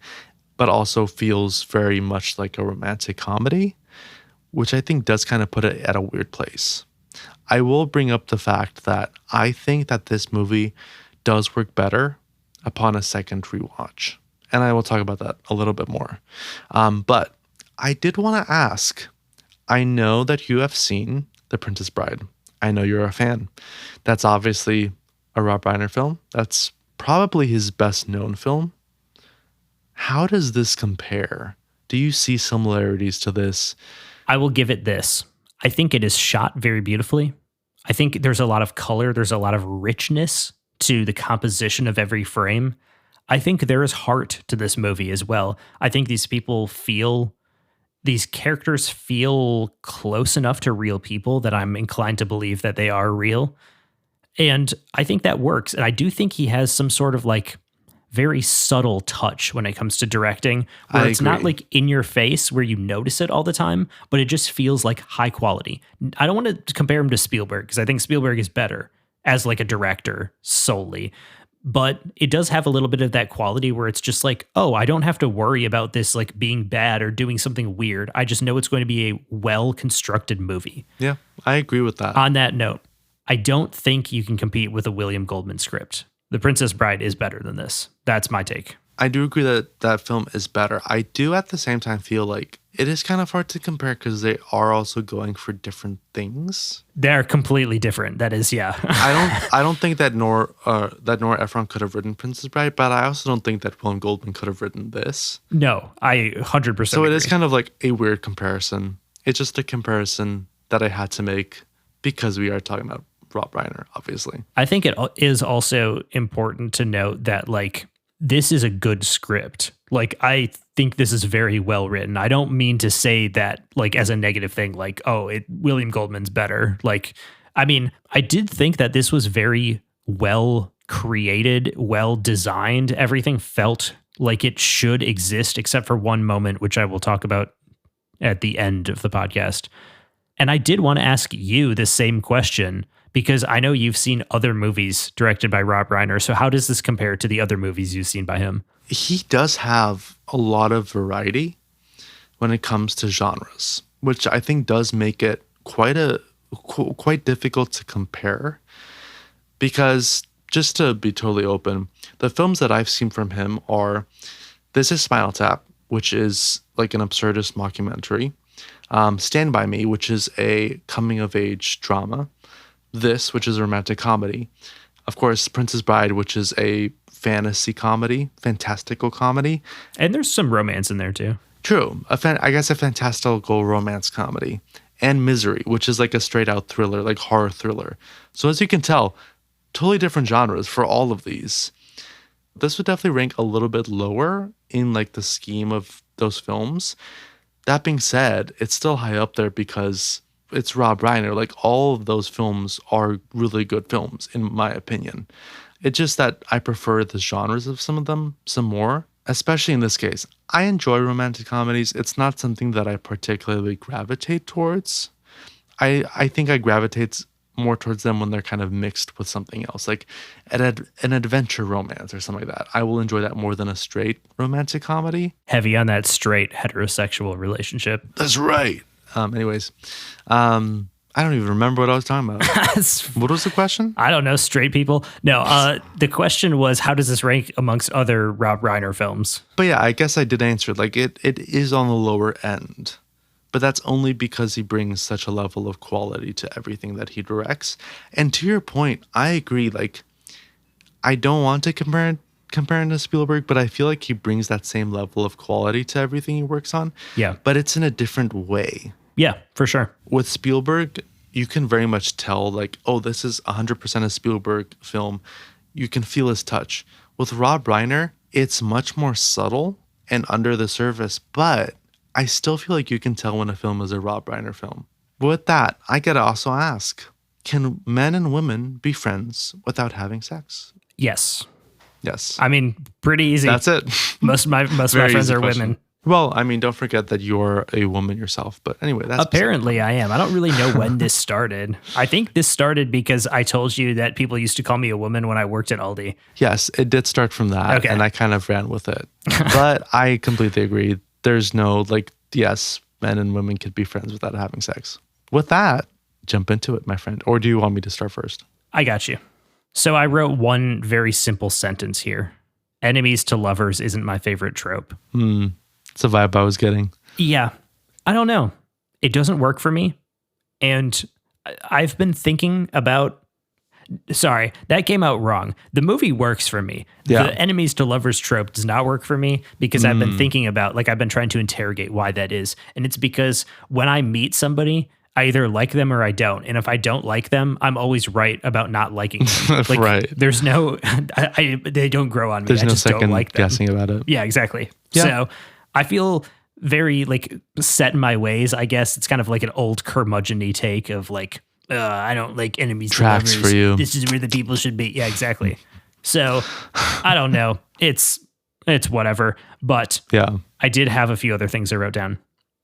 but also feels very much like a romantic comedy, which I think does kind of put it at a weird place. I will bring up the fact that I think that this movie does work better upon a second rewatch, and I will talk about that a little bit more. But I did want to ask, I know that you have seen The Princess Bride. I know you're a fan. That's obviously a Rob Reiner film. That's probably his best known film. How does this compare? Do you see similarities to this? I will give it this. I think it is shot very beautifully. I think there's a lot of color. There's a lot of richness to the composition of every frame. I think there is heart to this movie as well. I think these characters feel close enough to real people that I'm inclined to believe that they are real. And I think that works. And I do think he has some sort of like very subtle touch when it comes to directing, where it's not like in your face where you notice it all the time, but it just feels like high quality. I don't want to compare him to Spielberg because I think Spielberg is better as like a director solely. But it does have a little bit of that quality where it's just like, oh, I don't have to worry about this like being bad or doing something weird. I just know it's going to be a well-constructed movie. Yeah, I agree with that. On that note, I don't think you can compete with a William Goldman script. The Princess Bride is better than this. That's my take. I do agree that that film is better. I do at the same time feel like it is kind of hard to compare because they are also going for different things. They're completely different. That is, yeah. I don't think that Nora Ephron could have written Princess Bride, but I also don't think that William Goldman could have written this. No, I 100% So agree. it is kind of like a weird comparison. It's just a comparison that I had to make because we are talking about Rob Reiner, obviously. I think it is also important to note that like this is a good script. Like, I think this is very well written. I don't mean to say that like as a negative thing, like, oh, William Goldman's better. Like, I mean, I did think that this was very well created, well designed. Everything felt like it should exist, except for one moment, which I will talk about at the end of the podcast. And I did want to ask you the same question, because I know you've seen other movies directed by Rob Reiner. So how does this compare to the other movies you've seen by him? He does have a lot of variety when it comes to genres, which I think does make it quite difficult to compare. Because just to be totally open, the films that I've seen from him are This Is Spinal Tap, which is like an absurdist mockumentary. Stand By Me, which is a coming-of-age drama. This, which is a romantic comedy. Of course, Princess Bride, which is a fantasy comedy, fantastical comedy. And there's some romance in there too. True. I guess a fantastical romance comedy. And Misery, which is like a straight-out thriller, like horror thriller. So as you can tell, totally different genres for all of these. This would definitely rank a little bit lower in like the scheme of those films. That being said, it's still high up there because it's Rob Reiner. Like all of those films are really good films, in my opinion. It's just that I prefer the genres of some of them some more, especially in this case. I enjoy romantic comedies. It's not something that I particularly gravitate towards. I think I gravitate more towards them when they're kind of mixed with something else, like an adventure romance or something like that. I will enjoy that more than a straight romantic comedy. Heavy on that straight heterosexual relationship. That's right. Anyways, I don't even remember what I was talking about. What was the question? I don't know, straight people? No, the question was, how does this rank amongst other Rob Reiner films? But yeah, I guess I did answer it. Like it is on the lower end. But that's only because he brings such a level of quality to everything that he directs. And to your point, I agree. Like, I don't want to compare him to Spielberg, but I feel like he brings that same level of quality to everything he works on. Yeah. But it's in a different way. Yeah, for sure. With Spielberg, you can very much tell, like, oh, this is 100% a Spielberg film. You can feel his touch. With Rob Reiner, it's much more subtle and under the surface, but I still feel like you can tell when a film is a Rob Reiner film. But with that, I gotta also ask, can men and women be friends without having sex? Yes. Yes. I mean, pretty easy. That's it. Most of my friends are question. women. Well, I mean, don't forget that you're a woman yourself. But anyway, that's apparently I am. I don't really know when this started. I think this started because I told you that people used to call me a woman when I worked at Aldi. Yes, it did start from that. Okay. And I kind of ran with it. But I completely agree. There's no, like, yes, men and women could be friends without having sex. With that, jump into it, my friend. Or do you want me to start first? I got you. So I wrote one very simple sentence here. Enemies to lovers isn't my favorite trope. It's a vibe I was getting. Yeah. I don't know. It doesn't work for me. And I've been thinking about... Sorry, that came out wrong. The movie works for me. Yeah. The enemies to lovers trope does not work for me because I've been thinking about, like, I've been trying to interrogate why that is. And it's because when I meet somebody, I either like them or I don't. And if I don't like them, I'm always right about not liking them. Like, right. There's no, they don't grow on me. There's I no just don't second like them. guessing about it. Yeah, exactly. Yeah. So I feel very like set in my ways. I guess it's kind of like an old curmudgeon-y take of like, I don't like enemies to Tracks lovers. for you. This is where the people should be. Yeah, exactly. So I don't know. It's whatever. But Yeah. I did have a few other things I wrote down.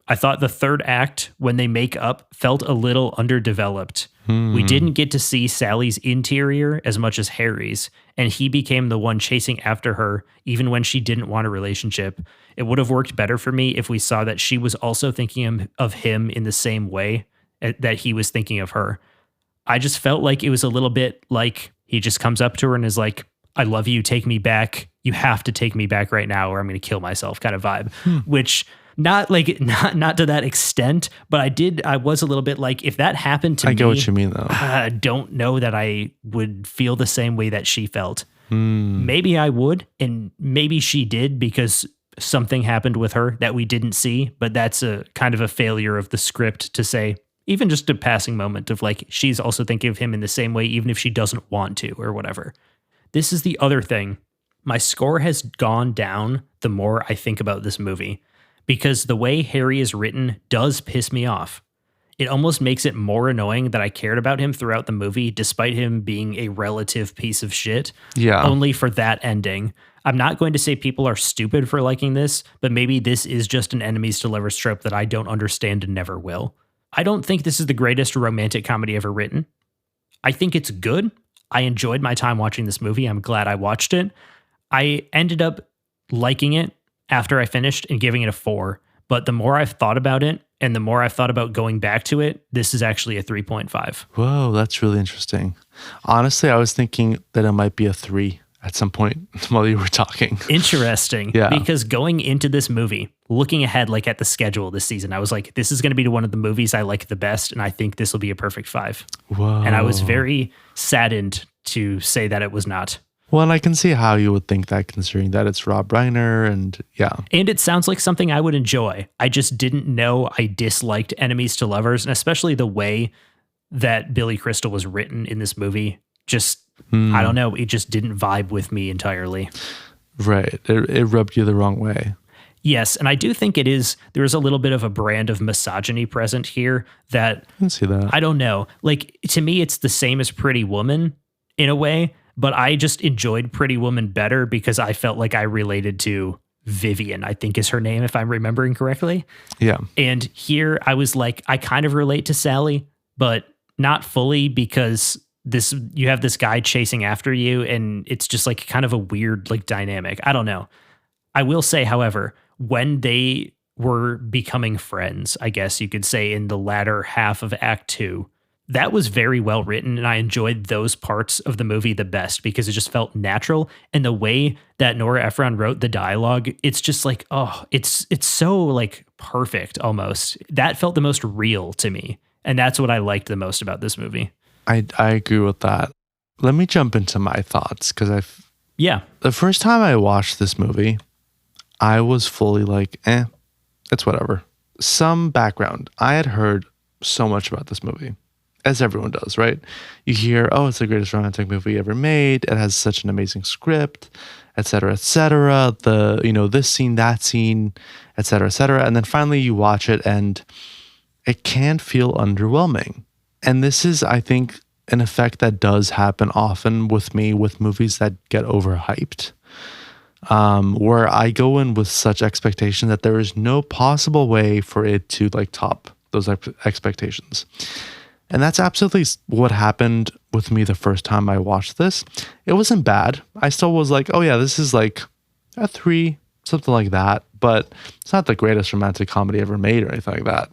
I thought the third act, when they make up, felt a little underdeveloped. We didn't get to see Sally's interior as much as Harry's, and he became the one chasing after her, even when she didn't want a relationship. It would have worked better for me if we saw that she was also thinking of him in the same way that he was thinking of her. I just felt like it was a little bit like he just comes up to her and is like, I love you, take me back. You have to take me back right now or I'm going to kill myself kind of vibe, which not to that extent, but I was a little bit like, if that happened to me, I get what you mean though. I don't know that I would feel the same way that she felt. Maybe I would, and maybe she did because something happened with her that we didn't see, but that's a kind of a failure of the script to say, even just a passing moment of like, she's also thinking of him in the same way, even if she doesn't want to or whatever. This is the other thing. My score has gone down the more I think about this movie because the way Harry is written does piss me off. it almost makes it more annoying that I cared about him throughout the movie, despite him being a relative piece of shit, Yeah. only for that ending. I'm not going to say people are stupid for liking this, but maybe this is just an enemies to lovers trope that I don't understand and never will. I don't think this is the greatest romantic comedy ever written. I think it's good. I enjoyed my time watching this movie. I'm glad I watched it. I ended up liking it after I finished and giving it a 4. But the more I've thought about it and the more I've thought about going back to it, this is actually a 3.5. Whoa, that's really interesting. Honestly, I was thinking that it might be a 3 at some point while you were talking. Interesting. Yeah. Because going into this movie, looking ahead like at the schedule this season, I was like, this is going to be one of the movies I like the best, and I think this will be a perfect 5. Whoa. And I was very saddened to say that it was not. Well, and I can see how you would think that, considering that it's Rob Reiner, and yeah. And it sounds like something I would enjoy. I just didn't know I disliked Enemies to Lovers, and especially the way that Billy Crystal was written in this movie. Just, I don't know, it just didn't vibe with me entirely. Right. It rubbed you the wrong way. Yes, and I do think there is a little bit of a brand of misogyny present here that I can see that. I don't know. Like, to me, it's the same as Pretty Woman in a way, but I just enjoyed Pretty Woman better because I felt like I related to Vivian, I think is her name, if I'm remembering correctly. Yeah. And here I was like, I kind of relate to Sally, but not fully, because you have this guy chasing after you, and it's just like kind of a weird like dynamic. I don't know. I will say, however, when they were becoming friends, I guess you could say, in the latter half of Act 2, that was very well written, and I enjoyed those parts of the movie the best because it just felt natural. And the way that Nora Ephron wrote the dialogue, it's just like, oh, it's so like perfect almost. That felt the most real to me, and that's what I liked the most about this movie. I agree with that. Let me jump into my thoughts, because Yeah. the first time I watched this movie, I was fully like, it's whatever. Some background. I had heard so much about this movie, as everyone does, right? You hear, oh, it's the greatest romantic movie ever made. It has such an amazing script, et cetera, et cetera. This scene, that scene, et cetera, et cetera. And then finally you watch it and it can feel underwhelming. And this is, I think, an effect that does happen often with me with movies that get overhyped. Where I go in with such expectation that there is no possible way for it to like top those expectations. And that's absolutely what happened with me the first time I watched this. It wasn't bad. I still was like, oh yeah, this is like a 3, something like that. But it's not the greatest romantic comedy ever made or anything like that.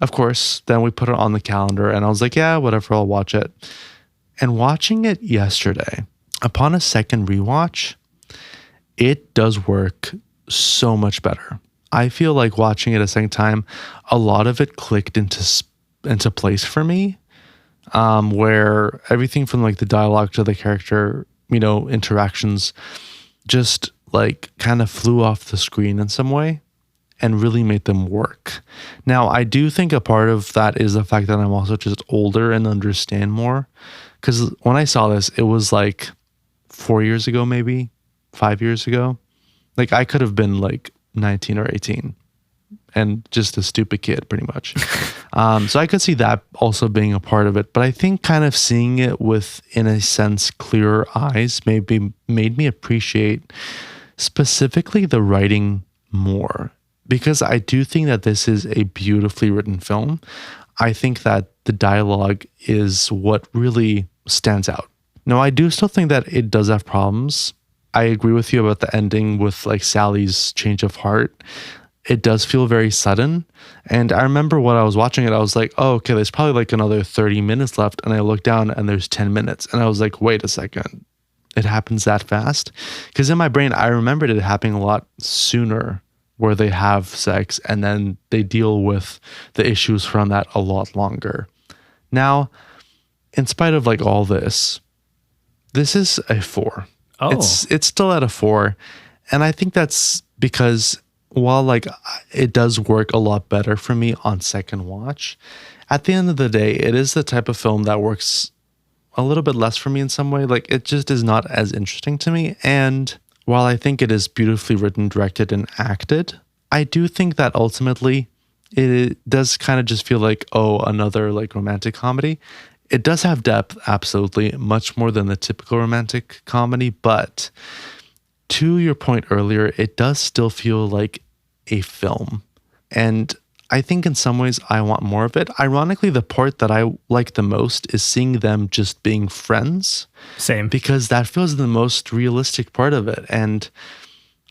Of course, then we put it on the calendar and I was like, yeah, whatever, I'll watch it. And watching it yesterday, upon a second rewatch, it does work so much better. I feel like watching it a second time, a lot of it clicked into place for me, where everything from like the dialogue to the character, interactions just like kind of flew off the screen in some way and really made them work. Now, I do think a part of that is the fact that I'm also just older and understand more, because when I saw this, it was like 4 years ago, maybe 5 years ago. Like I could have been like 19 or 18 and just a stupid kid pretty much. So I could see that also being a part of it. But I think kind of seeing it with, in a sense, clearer eyes maybe made me appreciate specifically the writing more. Because I do think that this is a beautifully written film. I think that the dialogue is what really stands out. Now, I do still think that it does have problems. I agree with you about the ending with like Sally's change of heart. It does feel very sudden. And I remember when I was watching it, I was like, oh, okay, there's probably like another 30 minutes left. And I looked down and there's 10 minutes. And I was like, wait a second. It happens that fast? Because in my brain, I remembered it happening a lot sooner, where they have sex and then they deal with the issues from that a lot longer. Now, in spite of like all this is a 4. Oh. It's still at a 4. And I think that's because while like it does work a lot better for me on second watch, at the end of the day, it is the type of film that works a little bit less for me in some way. Like it just is not as interesting to me. And while I think it is beautifully written, directed, and acted, I do think that ultimately It does kind of just feel like, oh, another like romantic comedy. It does have depth, absolutely, much more than the typical romantic comedy. But to your point earlier, it does still feel like a film. And I think in some ways I want more of it. Ironically, the part that I like the most is seeing them just being friends. Same. Because that feels the most realistic part of it. And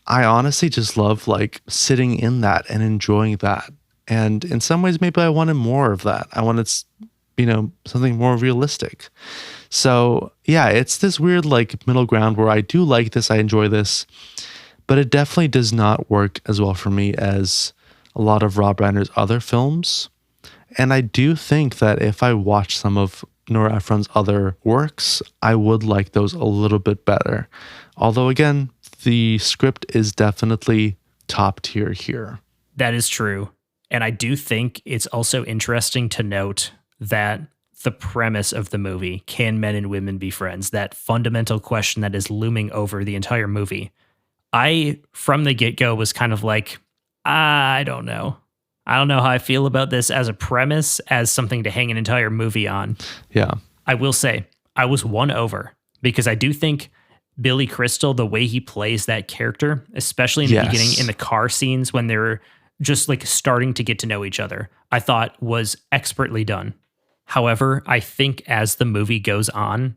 I honestly just love like sitting in that and enjoying that. And in some ways, maybe I wanted more of that. I wanted, something more realistic. So yeah, it's this weird like middle ground where I do like this, I enjoy this, but it definitely does not work as well for me as a lot of Rob Reiner's other films. And I do think that if I watch some of Nora Ephron's other works, I would like those a little bit better. Although again, the script is definitely top tier here. That is true. And I do think it's also interesting to note that the premise of the movie, can men and women be friends? That fundamental question that is looming over the entire movie. I, from the get-go, was kind of like, I don't know. I don't know how I feel about this as a premise, as something to hang an entire movie on. Yeah. I will say, I was won over because I do think Billy Crystal, the way he plays that character, especially in the beginning, in the car scenes when they're just like starting to get to know each other, I thought was expertly done. However, I think as the movie goes on,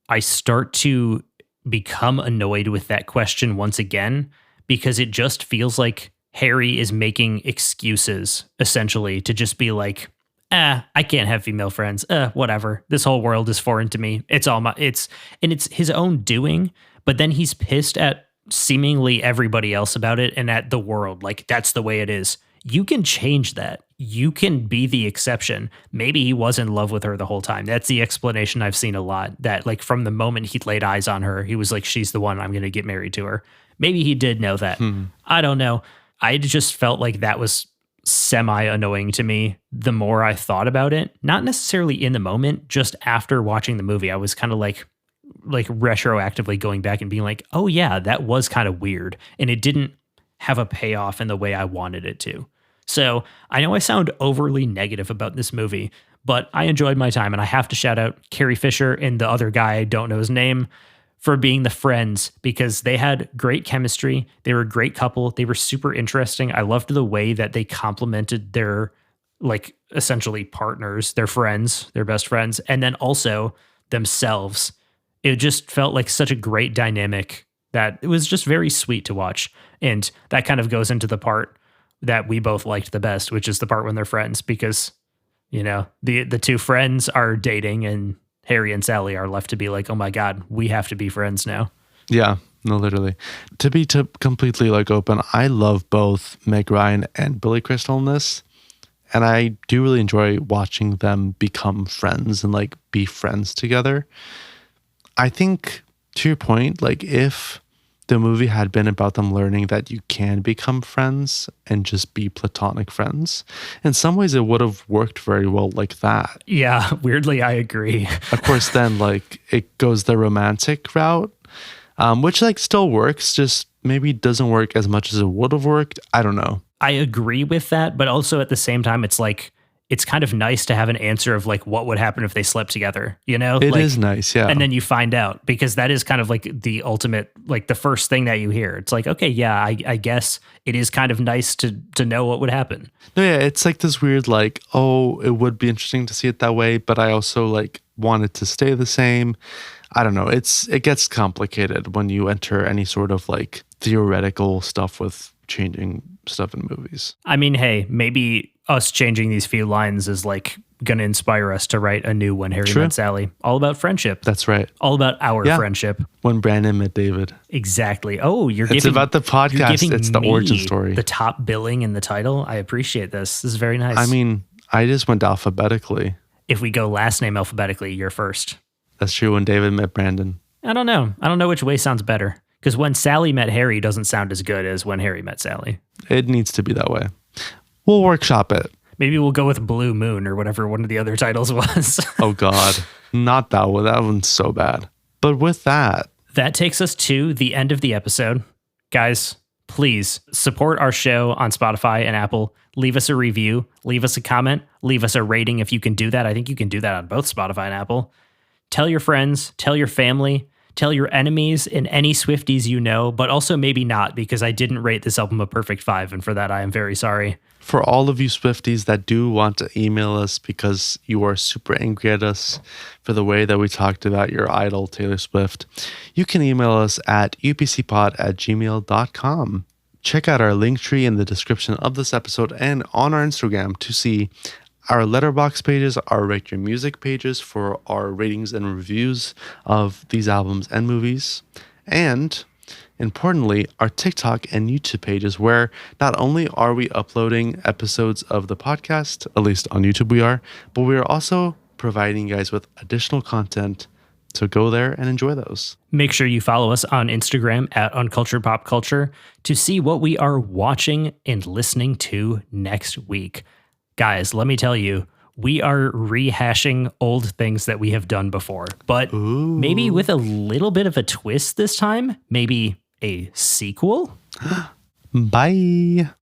I start to become annoyed with that question once again, because it just feels like Harry is making excuses essentially to just be like, I can't have female friends. Whatever. This whole world is foreign to me. It's his own doing, but then he's pissed at seemingly everybody else about it and at the world. Like, that's the way it is. You can change that. You can be the exception. Maybe he was in love with her the whole time. That's the explanation I've seen a lot, that like from the moment he laid eyes on her, he was like, she's the one, I'm going to get married to her. Maybe he did know that. I don't know. I just felt like that was semi annoying to me the more I thought about it. Not necessarily in the moment, just after watching the movie, I was kind of like retroactively going back and being like, oh yeah, that was kind of weird. And it didn't have a payoff in the way I wanted it to. So I know I sound overly negative about this movie, but I enjoyed my time, and I have to shout out Carrie Fisher and the other guy, I don't know his name, for being the friends, because they had great chemistry. They were a great couple. They were super interesting. I loved the way that they complemented their like essentially partners, their friends, their best friends, and then also themselves. It just felt like such a great dynamic that it was just very sweet to watch. And that kind of goes into the part that we both liked the best, which is the part when they're friends, because, you know, the two friends are dating and Harry and Sally are left to be like, oh my God, we have to be friends now. Yeah, no, literally. To be completely like open, I love both Meg Ryan and Billy Crystal in this. And I do really enjoy watching them become friends and like be friends together. I think to your point, like if the movie had been about them learning that you can become friends and just be platonic friends, in some ways it would have worked very well like that. Yeah, weirdly, I agree. Of course, then like it goes the romantic route, which like still works, just maybe doesn't work as much as it would have worked. I don't know. I agree with that, but also at the same time, it's like, it's kind of nice to have an answer of like what would happen if they slept together, you know? It like, is nice, yeah. And then you find out, because that is kind of like the ultimate, like the first thing that you hear. It's like, okay, yeah, I guess it is kind of nice to know what would happen. No, yeah, it's like this weird like, oh, it would be interesting to see it that way, but I also like want it to stay the same. I don't know. It gets complicated when you enter any sort of like theoretical stuff with changing stuff in movies. I mean, hey, maybe us changing these few lines is like going to inspire us to write a new When Harry Met Sally. All about friendship. That's right. All about our friendship. When Brandon Met David. Exactly. Oh, it's about the podcast. It's the origin story. The top billing in the title. I appreciate this. This is very nice. I mean, I just went alphabetically. If we go last name alphabetically, you're first. That's true. When David met Brandon. I don't know. I don't know which way sounds better. Because When Sally Met Harry doesn't sound as good as When Harry Met Sally. It needs to be that way. We'll workshop it. Maybe we'll go with Blue Moon or whatever one of the other titles was. Oh, God. Not that one. That one's so bad. But with that... That takes us to the end of the episode. Guys, please support our show on Spotify and Apple. Leave us a review, leave us a comment, leave us a rating if you can do that. I think you can do that on both Spotify and Apple. Tell your friends, tell your family, tell your enemies and any Swifties you know, but also maybe not, because I didn't rate this album a perfect 5, and for that I am very sorry. For all of you Swifties that do want to email us because you are super angry at us for the way that we talked about your idol, Taylor Swift, you can email us at upcpod@gmail.com. Check out our link tree in the description of this episode and on our Instagram to see our letterbox pages, our Rate Your Music pages for our ratings and reviews of these albums and movies, and importantly, our TikTok and YouTube pages, where not only are we uploading episodes of the podcast, at least on YouTube we are, but we are also providing you guys with additional content. So go there and enjoy those. Make sure you follow us on Instagram at Uncultured Pop Culture to see what we are watching and listening to next week. Guys, let me tell you, we are rehashing old things that we have done before, but maybe with a little bit of a twist this time, maybe a sequel? Bye.